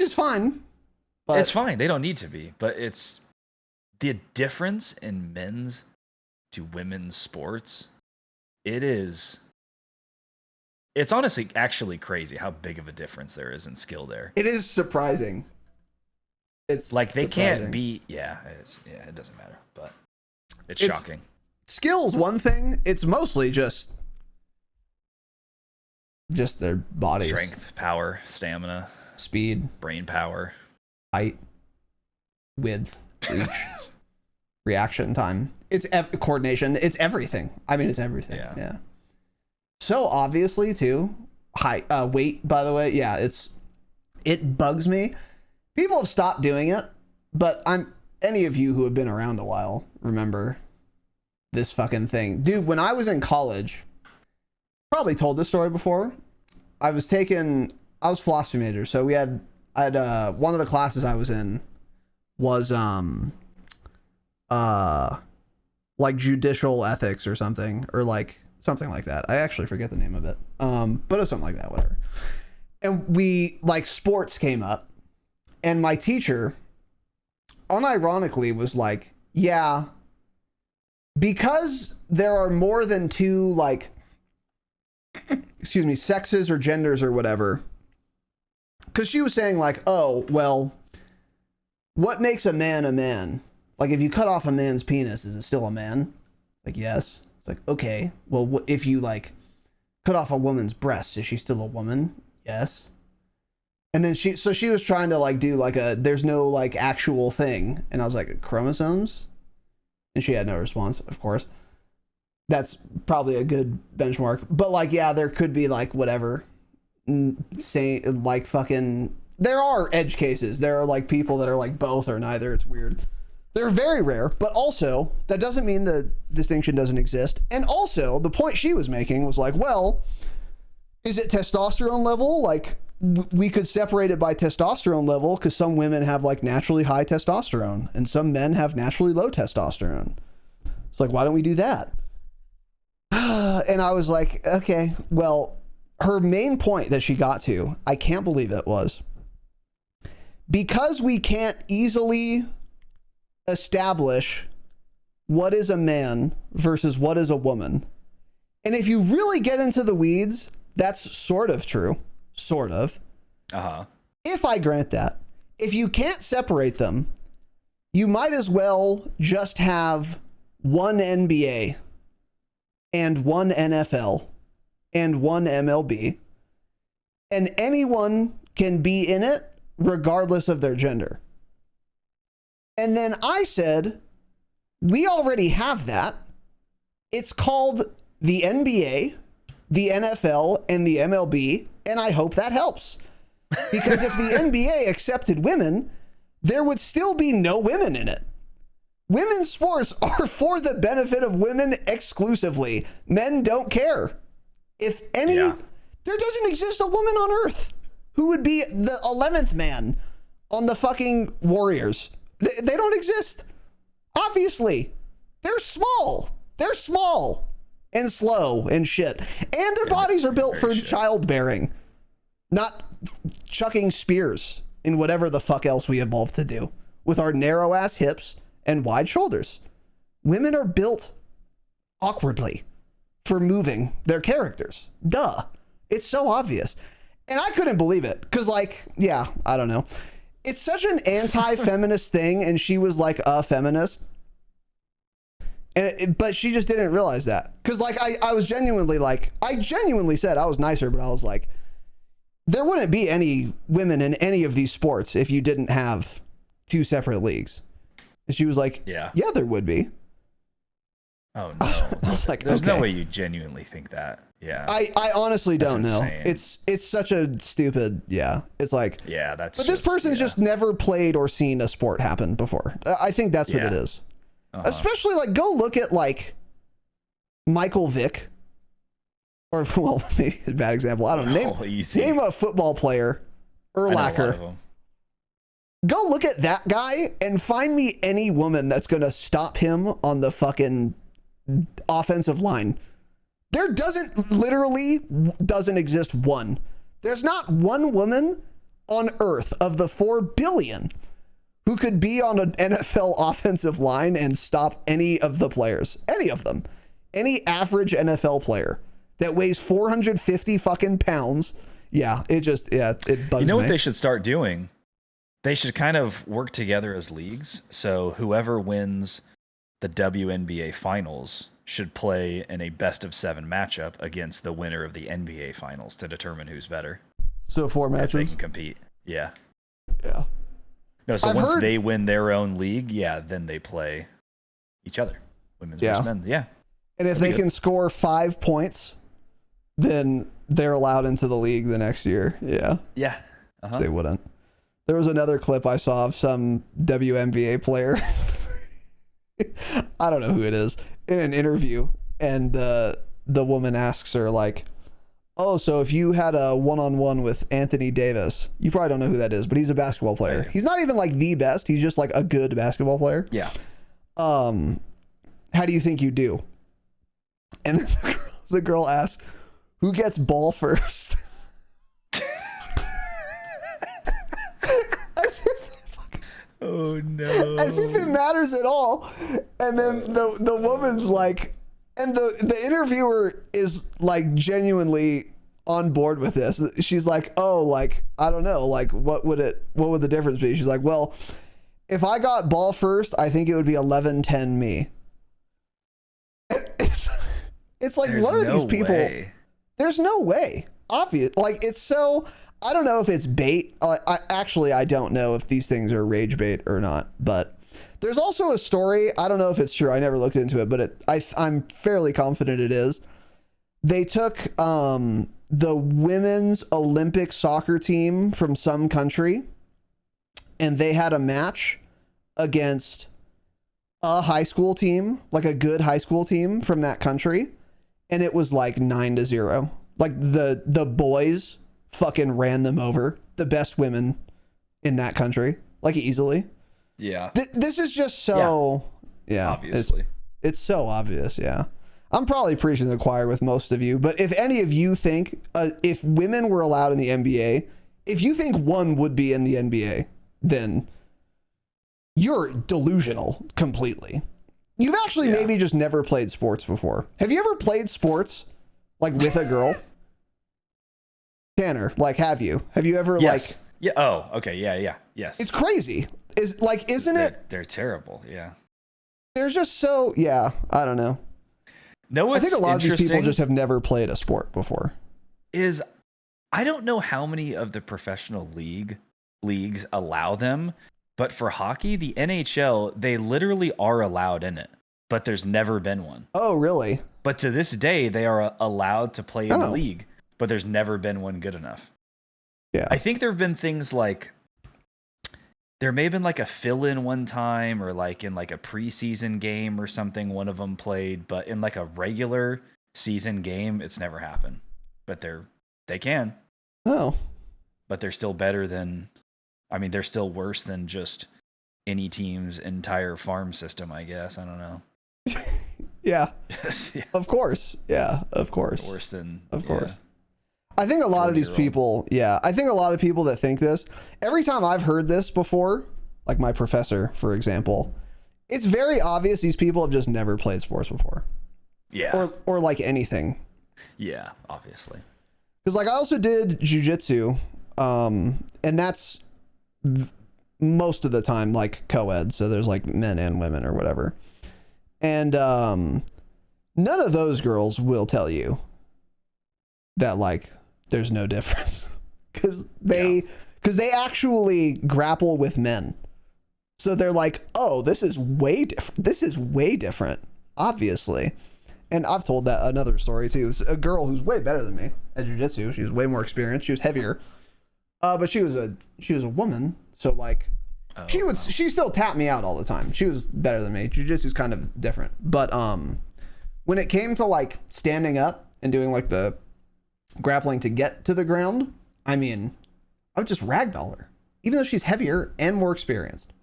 is fine. But It's fine. They don't need to be, but it's the difference in men's to women's sports. It's honestly actually crazy how big of a difference there is in skill there. it is surprising. It's Like they surprising. can't be. It doesn't matter, but it's It's- shocking. Skills one thing. It's mostly just their bodies. Strength, power, stamina, Speed, brain power. height, width, reach, reaction time. It's coordination. It's everything. I mean, it's everything. Yeah. So obviously too, height, weight. By the way, yeah, it bugs me. People have stopped doing it, but any of you who have been around a while remember this fucking thing, dude. When I was in college, probably told this story before. I was philosophy major, so I had one of the classes I was in was like judicial ethics or something, or like something like that. I actually forget the name of it. But it's something like that, whatever. And we like sports came up, and my teacher unironically was like, yeah, because there are more than two like sexes or genders or whatever. Because she was saying like, oh, well, what makes a man a man? Like if you cut off a man's penis, is it still a man? Like, yes. It's like, okay, well, if you like cut off a woman's breast, is she still a woman? Yes. And then she was trying to like do like there's no like actual thing. And I was like, chromosomes? And she had no response, of course. That's probably a good benchmark. But like, yeah, there could be like whatever. Say like fucking, there are edge cases. There are like people that are like both or neither. It's weird. They're very rare, but also that doesn't mean the distinction doesn't exist. And also the point she was making was like, well, is it testosterone level? Like we could separate it by testosterone level because some women have like naturally high testosterone and some men have naturally low testosterone. It's like, why don't we do that? And I was like, okay, well, her main point that she got to, I can't believe it, was because we can't easily establish what is a man versus what is a woman. And if you really get into the weeds, that's sort of true. Sort of. Uh-huh. If I grant that, if you can't separate them, you might as well just have one NBA and one NFL and one MLB, and anyone can be in it regardless of their gender. And then I said, we already have that. It's called the NBA, the NFL, and the MLB, and I hope that helps. Because if the NBA accepted women, there would still be no women in it. Women's sports are for the benefit of women exclusively. Men don't care. If any, there doesn't exist a woman on Earth who would be the 11th man on the fucking Warriors. They don't exist. Obviously. They're small. They're small and slow and shit. And their bodies are built for childbearing, not chucking spears in whatever the fuck else we evolved to do with our narrow ass hips and wide shoulders. Women are built awkwardly for moving their characters. Duh. It's so obvious. And I couldn't believe it. Because, like, yeah, I don't know. It's such an anti-feminist thing, and she was, like, a feminist. But she just didn't realize that. Because, like, I was genuinely, like, I genuinely said I was nicer, but I was like, there wouldn't be any women in any of these sports if you didn't have 2 separate leagues. And she was like, yeah, there would be. Oh no. I was like, there's okay. no way you genuinely think that. Yeah. I honestly don't know. Insane. It's such a stupid, it's like, yeah, that's but this person's just never played or seen a sport happen before. I think that's what it is. Especially like, go look at like Michael Vick, or well, maybe a bad example. I don't know. Name a football player, Urlacher. Go look at that guy and find me any woman that's going to stop him on the fucking offensive line. There doesn't exist one. There's not one woman on earth of the 4 billion who could be on an NFL offensive line and stop any of the players. Any of them. Any average NFL player that weighs 450 fucking pounds. Yeah, it bugs me. You know what they should start doing? They should kind of work together as leagues. So whoever wins the WNBA finals should play in a best of 7 matchup against the winner of the NBA finals to determine who's better. So 4 matches? They can compete. Yeah. Yeah. No, so once they win their own league, then they play each other. Women's versus men's. Yeah. And if they can score 5 points, then they're allowed into the league the next year. Yeah. Yeah. They wouldn't. There was another clip I saw of some WNBA player. I don't know who it is, in an interview, and the woman asks her like, "Oh, so if you had a one-on-one with Anthony Davis," you probably don't know who that is, but he's a basketball player. He's not even like the best. He's just like a good basketball player. Yeah. How do you think you do? And the girl asks, "Who gets ball first?" Oh no. As if it matters at all. And then the woman's like, and the interviewer is like genuinely on board with this. She's like, "Oh, like, I don't know, like what would the difference be?" She's like, "Well, if I got ball first, I think it would be 11-10 me." It's like, what are these people? There's no way. Obvious. Like, it's so, I don't know if it's bait. I don't know if these things are rage bait or not, but there's also a story. I don't know if it's true. I never looked into it, but I'm fairly confident it is. They took the women's Olympic soccer team from some country, and they had a match against a high school team, like a good high school team from that country, and it was like 9-0. Like the boys fucking ran them over, the best women in that country, like easily. Yeah. This is just so, obviously. It's so obvious, yeah. I'm probably preaching to the choir with most of you, but if any of you think, if women were allowed in the NBA, if you think one would be in the NBA, then you're delusional completely. You've actually maybe just never played sports before. Have you ever played sports like with a girl? Tanner, like, have you ever like? Yeah. Oh, okay. Yeah. Yes. It's crazy. Isn't it? They're terrible. Yeah. They're just so, I don't know. No, I think a lot of these people just have never played a sport before. I don't know how many of the professional leagues allow them, but for hockey, the NHL, they literally are allowed in it, but there's never been one. Oh, really? But to this day, they are allowed to play in the league, but there's never been one good enough. Yeah. I think there have been things like, there may have been like a fill-in one time, or like in like a preseason game or something, one of them played, but in like a regular season game, it's never happened. But they can. Oh. But they're still better than, they're still worse than just any team's entire farm system, I guess. I don't know. Yeah. Of course. Yeah, of course. Worse than, of course. I think a lot of these people, I think a lot of people that think this, every time I've heard this before, like my professor, for example, it's very obvious these people have just never played sports before. Yeah. Or like anything. Yeah, obviously. Because like I also did jujitsu, and that's most of the time like co-ed, so there's like men and women or whatever. And none of those girls will tell you that like there's no difference. because they actually grapple with men. So they're like, oh, this is way different. This is way different, obviously. And I've told that another story too. It's a girl who's way better than me at jiu-jitsu. She was way more experienced. She was heavier, but she was a woman. So like, she still tapped me out all the time. She was better than me. Jiu-jitsu's kind of different. But when it came to like standing up and doing like the grappling to get to the ground, I mean, I would just ragdoll her, even though she's heavier and more experienced.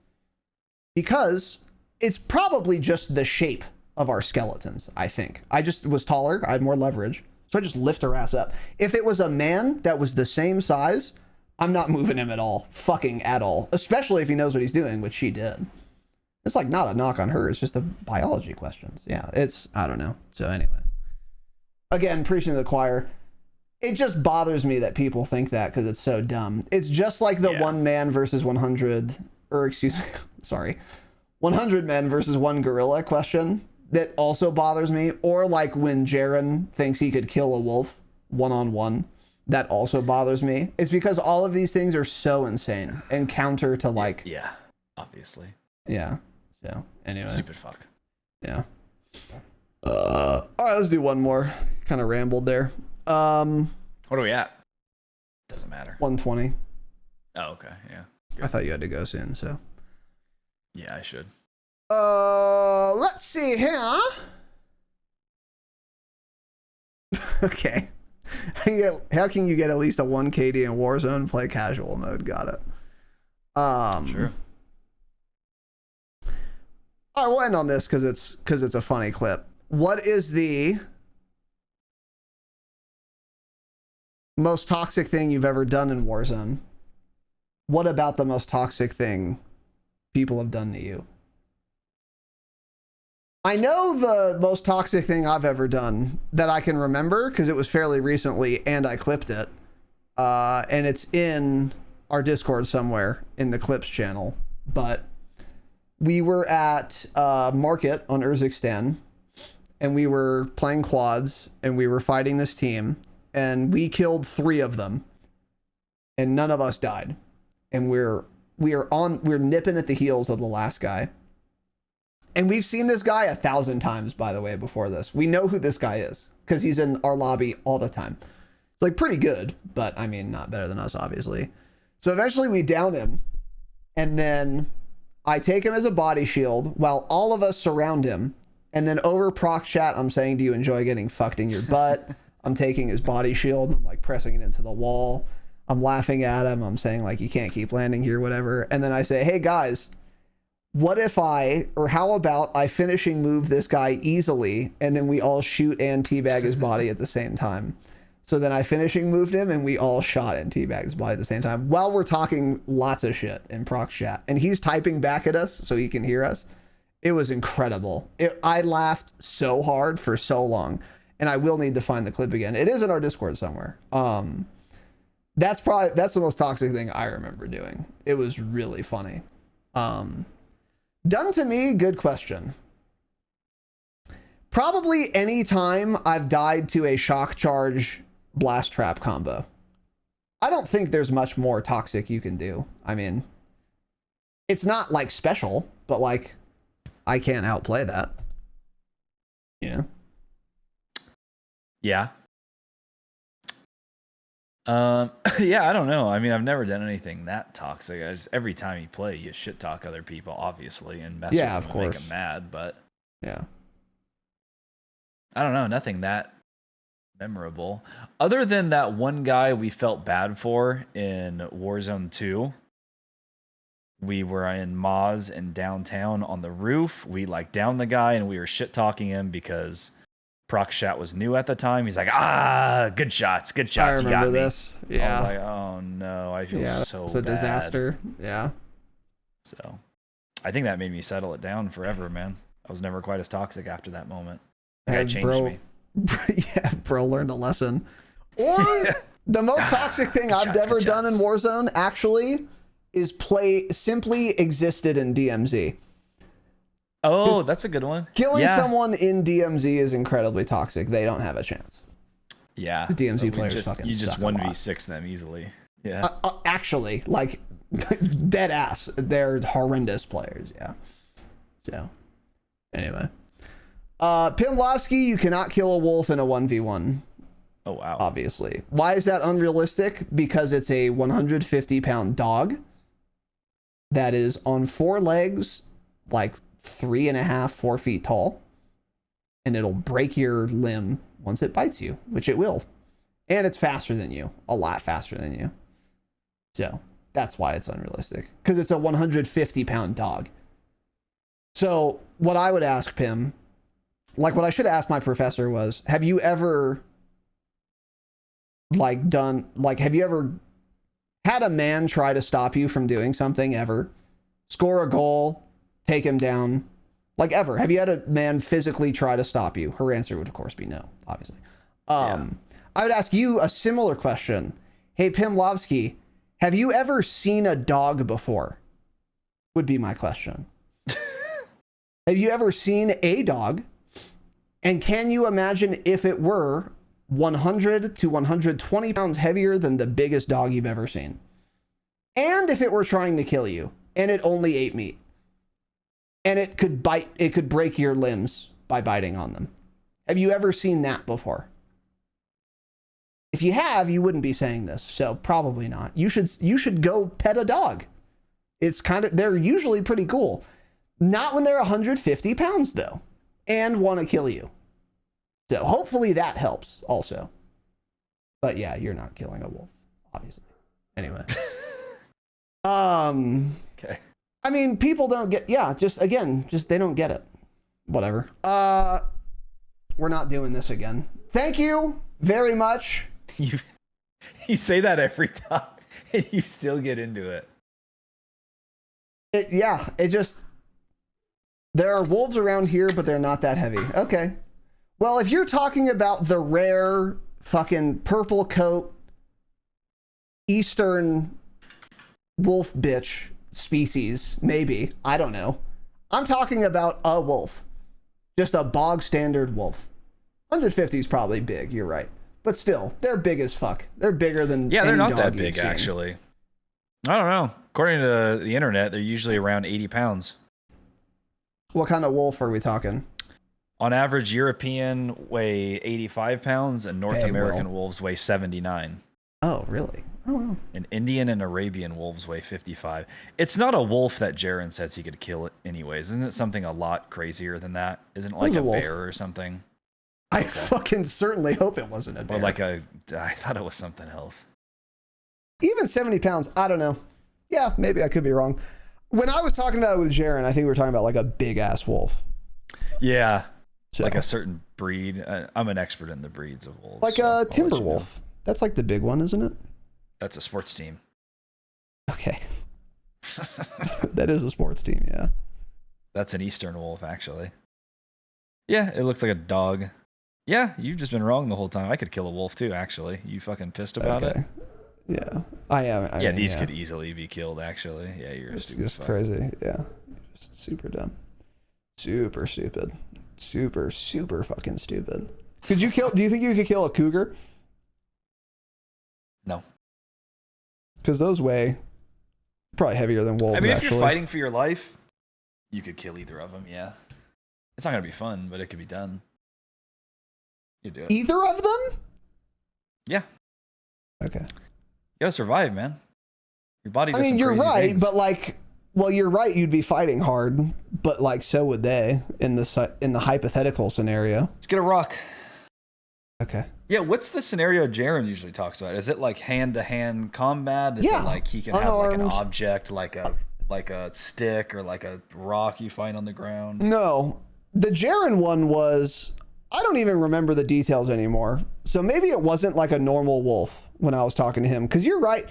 Because it's probably just the shape of our skeletons, I think. I just was taller, I had more leverage, so I just lift her ass up. If it was a man that was the same size, I'm not moving him at all, fucking at all. Especially if he knows what he's doing, which she did. It's like not a knock on her, it's just a biology questions. Yeah, I don't know. So anyway. Again, preaching to the choir. It just bothers me that people think that because it's so dumb. It's just like the 1 man versus 100, or excuse me, sorry, 100 men versus 1 gorilla question that also bothers me. Or like when Jaren thinks he could kill a wolf one-on-one, that also bothers me. It's because all of these things are so insane and counter to like... Yeah, obviously. Yeah, so anyway. Stupid fuck. Yeah. All right, let's do one more. Kind of rambled there. What are we at? Doesn't matter. 120. Oh, okay, yeah. Good. I thought you had to go soon, so. Yeah, I should. Let's see here. Okay. How can you get at least a 1 KD in Warzone? Play casual mode. Got it. Sure. All right, we'll end on this because it's a funny clip. What is the most toxic thing you've ever done in Warzone? What about the most toxic thing people have done to you? I know the most toxic thing I've ever done that I can remember because it was fairly recently and I clipped it. And it's in our Discord somewhere in the clips channel. But we were at Market on Urzikstan and we were playing quads and we were fighting this team and we killed 3 of them and none of us died. And we're nipping at the heels of the last guy. And we've seen this guy 1,000 times, by the way, before this. We know who this guy is because he's in our lobby all the time. It's like pretty good, but I mean, not better than us, obviously. So eventually we down him and then I take him as a body shield while all of us surround him. And then over proc chat, I'm saying, do you enjoy getting fucked in your butt? I'm taking his body shield. I'm like pressing it into the wall. I'm laughing at him. I'm saying like, you can't keep landing here, whatever. And then I say, hey guys, how about I finishing move this guy easily and then we all shoot and teabag his body at the same time. So then I finishing moved him and we all shot and teabagged his body at the same time while we're talking lots of shit in proc chat. And he's typing back at us so he can hear us. It was incredible. I laughed so hard for so long and I will need to find the clip again. It is in our Discord somewhere. That's the most toxic thing I remember doing. It was really funny. Done to me, good question. Probably any time I've died to a shock charge blast trap combo. I don't think there's much more toxic you can do. I mean, it's not like special, but like I can't outplay that. You know? Yeah. Yeah, I don't know. I mean, I've never done anything that toxic. Every time you play, you shit talk other people, obviously, and mess with them and make them mad. But yeah, I don't know. Nothing that memorable, other than that one guy we felt bad for in Warzone 2. We were in Moz in downtown on the roof. We like downed the guy and we were shit talking him because Proc Chat was new at the time. He's like, good shots. Good shots. I remember this. Yeah. I was like, oh no, I feel so bad. It's a disaster. Yeah. So I think that made me settle it down forever, man. I was never quite as toxic after that moment. That guy changed me. Yeah, bro learned a lesson. Or the most toxic thing I've ever done in Warzone actually is simply existed in DMZ. Oh, that's a good one. Killing someone in DMZ is incredibly toxic. They don't have a chance. Yeah. The DMZ players fucking you just suck 1v6 them easily. Yeah. Actually, like dead ass. They're horrendous players. Yeah. So anyway, Pimlowski, you cannot kill a wolf in a 1v1. Oh, wow. Obviously. Why is that unrealistic? Because it's a 150-pound dog that is on 4 legs, like 3.5, 4 feet tall, and it'll break your limb once it bites you, which it will. And it's faster than you, a lot faster than you. So that's why it's unrealistic, because it's a 150-pound dog. So what I would ask Pim, like what I should ask my professor was, have you ever have you ever had a man try to stop you from doing something ever? Score a goal, take him down, like ever? Have you had a man physically try to stop you? Her answer would of course be no, obviously. I would ask you a similar question. Hey, Pimlovsky, have you ever seen a dog before? Would be my question. Have you ever seen a dog? And can you imagine if it were 100 to 120 pounds heavier than the biggest dog you've ever seen? And if it were trying to kill you and it only ate meat and it could break your limbs by biting on them. Have you ever seen that before? If you have, you wouldn't be saying this. So probably not. You should go pet a dog. They're usually pretty cool. Not when they're 150 pounds though, and want to kill you. So hopefully that helps also. But yeah, you're not killing a wolf, obviously. Anyway. Okay. I mean, people don't get, just they don't get it. Whatever. We're not doing this again. Thank you very much. You say that every time and you still get into it. There are wolves around here, but they're not that heavy. Okay. Well, if you're talking about the rare fucking purple coat eastern wolf bitch species, maybe. I don't know. I'm talking about a wolf. Just a bog standard wolf. 150 is probably big, you're right. But still, they're big as fuck. They're bigger than they're any not dog that big, actually. I don't know. According to the internet, they're usually around 80 pounds. What kind of wolf are we talking? On average, European weigh 85 pounds and North American wolves weigh 79. Oh, really? Oh, wow. And Indian and Arabian wolves weigh 55. It's not a wolf that Jaren says he could kill it anyways. Isn't it something a lot crazier than that? Isn't it like a bear or something? I fucking certainly hope it wasn't a bear. Or I thought it was something else. Even 70 pounds, I don't know. Yeah, maybe I could be wrong. When I was talking about it with Jaren, I think we were talking about like a big ass wolf. Yeah. So, like a certain breed. I'm an expert in the breeds of wolves. Like a timber wolf. That's like the big one, isn't it? That's a sports team. Okay. That is a sports team, yeah. That's an eastern wolf, actually. Yeah, it looks like a dog. Yeah, you've just been wrong the whole time. I could kill a wolf too, actually. You fucking pissed about it? Yeah, I am. These could easily be killed, actually. Yeah, you're just crazy. Yeah, just super dumb. Super stupid. Super fucking stupid. Do you think you could kill a cougar? No. Because those weigh probably heavier than wolves. I mean, if you're fighting for your life, you could kill either of them, yeah. It's not going to be fun, but it could be done. You do it. Either of them? Yeah. Okay. You gotta survive, man. Your body does you're right, things. but you're right, you'd be fighting hard, but so would they in the hypothetical scenario. Let's get a rock. Okay. Yeah, what's the scenario Jaren usually talks about? Is it like hand-to-hand combat? Is it like he can unarmed. have like an object, like a stick or like a rock you find on the ground? No. The Jaren one was, I don't even remember the details anymore. So maybe it wasn't like a normal wolf when I was talking to him. Because you're right.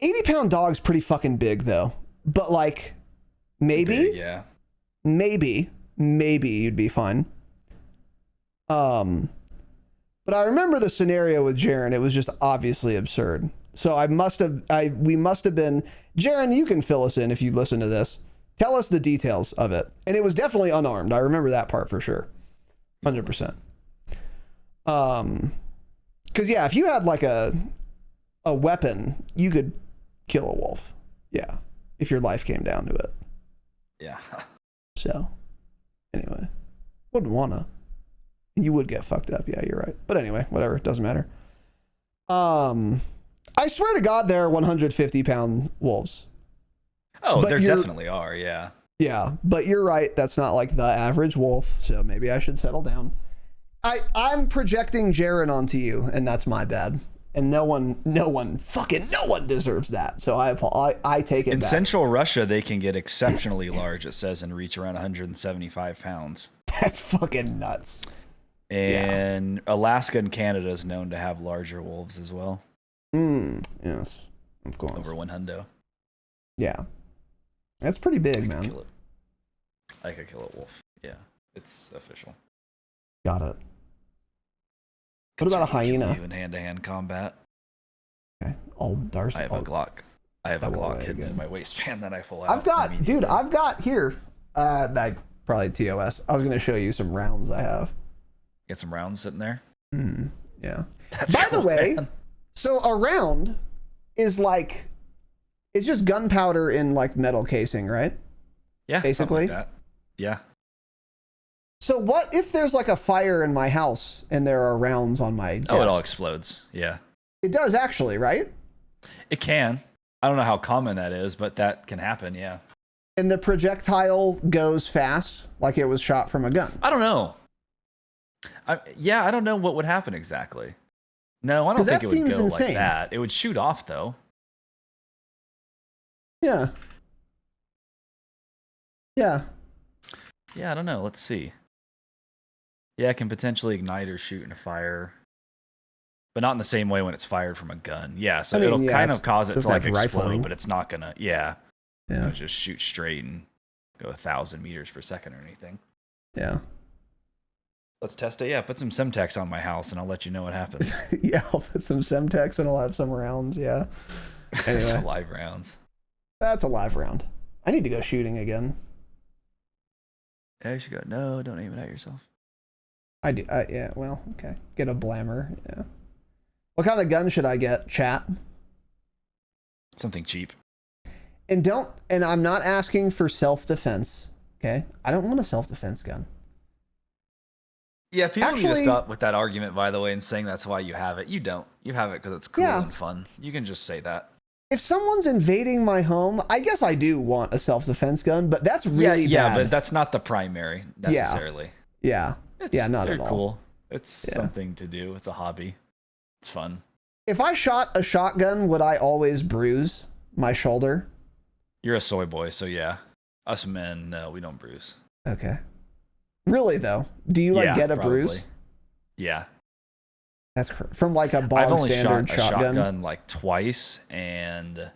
80-pound dog's pretty fucking big, though. But, maybe? Big, yeah. Maybe you'd be fine. But I remember the scenario with Jaren. It was just obviously absurd. So we must have been... Jaren, you can fill us in if you listen to this. Tell us the details of it. And it was definitely unarmed. I remember that part for sure. 100%. Because, yeah, if you had a weapon, you could kill a wolf. Yeah. If your life came down to it. Yeah. So, anyway. Wouldn't wanna. You would get fucked up. Yeah, you're right. But anyway, whatever. It doesn't matter. I swear to God, there are 150-pound wolves. Oh, But there you're- definitely are. Yeah. Yeah, but you're right. That's not like the average wolf. So maybe I should settle down. I'm projecting Jaren onto you, and that's my bad. And no one deserves that. So I take it In back. Central Russia, they can get exceptionally large, it says, and reach around 175 pounds. That's fucking nuts. And Alaska and Canada is known to have larger wolves as well. Yes, of course. Over 100. Yeah, that's pretty big, man. I could kill a wolf. Yeah, it's official. Got it. What about a hyena? In hand-to-hand combat. Okay. Darcy. I have a Glock. I have a Glock hidden in my waistband that I pull out. I've got here. I probably TOS. I was gonna show you some rounds I have. Get some rounds sitting there. Yeah. That's By cool, the way, man. so a round is like, it's just gunpowder in like metal casing, right? Yeah, basically. like that. Yeah. So what if there's like a fire in my house and there are rounds on my desk? Oh, it all explodes. Yeah. It does actually, right? It can. I don't know how common that is, but that can happen. Yeah. And the projectile goes fast, like it was shot from a gun. I don't know. I don't know what would happen exactly. No, I don't think it would go like that. It would shoot off though. Yeah. Yeah. Yeah, I don't know. Let's see. Yeah, it can potentially ignite or shoot in a fire, but not in the same way when it's fired from a gun. Yeah, so it'll kind of cause it to like explode, but it's not gonna. Yeah. It'll just shoot straight and go 1,000 meters per second or anything. Yeah. Let's test it. Yeah, put some Semtex on my house and I'll let you know what happens. Yeah, I'll put some Semtex and I'll have some rounds. Yeah. Anyway. Some live rounds. That's a live round. I need to go shooting again. Yeah, you should go. No, don't aim it at yourself. I do. Yeah, well, okay. Get a blammer. Yeah. What kind of gun should I get, chat? Something cheap. And I'm not asking for self-defense. Okay? I don't want a self-defense gun. Yeah, people need to stop with that argument, by the way, and saying that's why you have it. You don't. You have it because it's cool and fun. You can just say that. If someone's invading my home, I guess I do want a self-defense gun, but that's really bad. Yeah, but that's not the primary necessarily. Yeah. Not at all. Cool. It's something to do. It's a hobby. It's fun. If I shot a shotgun, would I always bruise my shoulder? You're a soy boy, so yeah. Us men, no, we don't bruise. Okay. Really though? Do you get a bruise? Yeah. That's from like a bog standard shotgun. I've only shot a shotgun like twice, and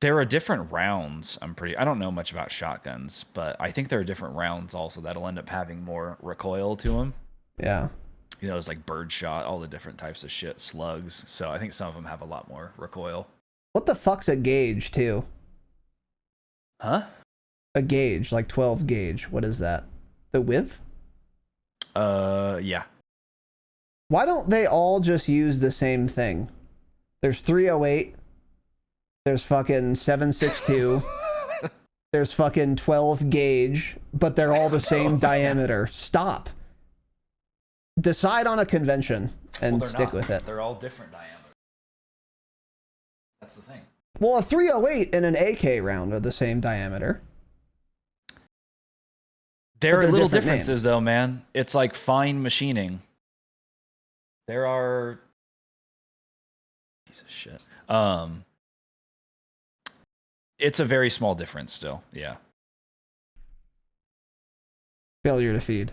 there are different rounds. I don't know much about shotguns, but I think there are different rounds also that'll end up having more recoil to them. Yeah. You know, it's like birdshot, all the different types of shit, slugs. So I think some of them have a lot more recoil. What the fuck's a gauge too? Huh? A gauge, like 12 gauge. What is that? The width? Yeah. Why don't they all just use the same thing? There's 308. There's fucking 762. There's fucking 12 gauge, but they're all the same diameter. Stop. Decide on a convention and stick with it. They're all different diameters. That's the thing. Well, a 308 and an AK round are the same diameter. There are little differences though, man. It's like fine machining. There are piece of shit. It's a very small difference still. Yeah. Failure to feed.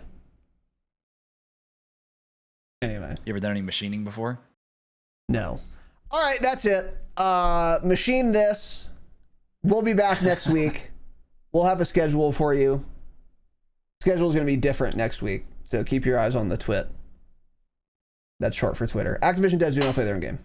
Anyway. You ever done any machining before? No. All right, that's it. Machine this. We'll be back next week. We'll have a schedule for you. Schedule's going to be different next week, so keep your eyes on the twit. That's short for Twitter. Activision devs do not play their own game.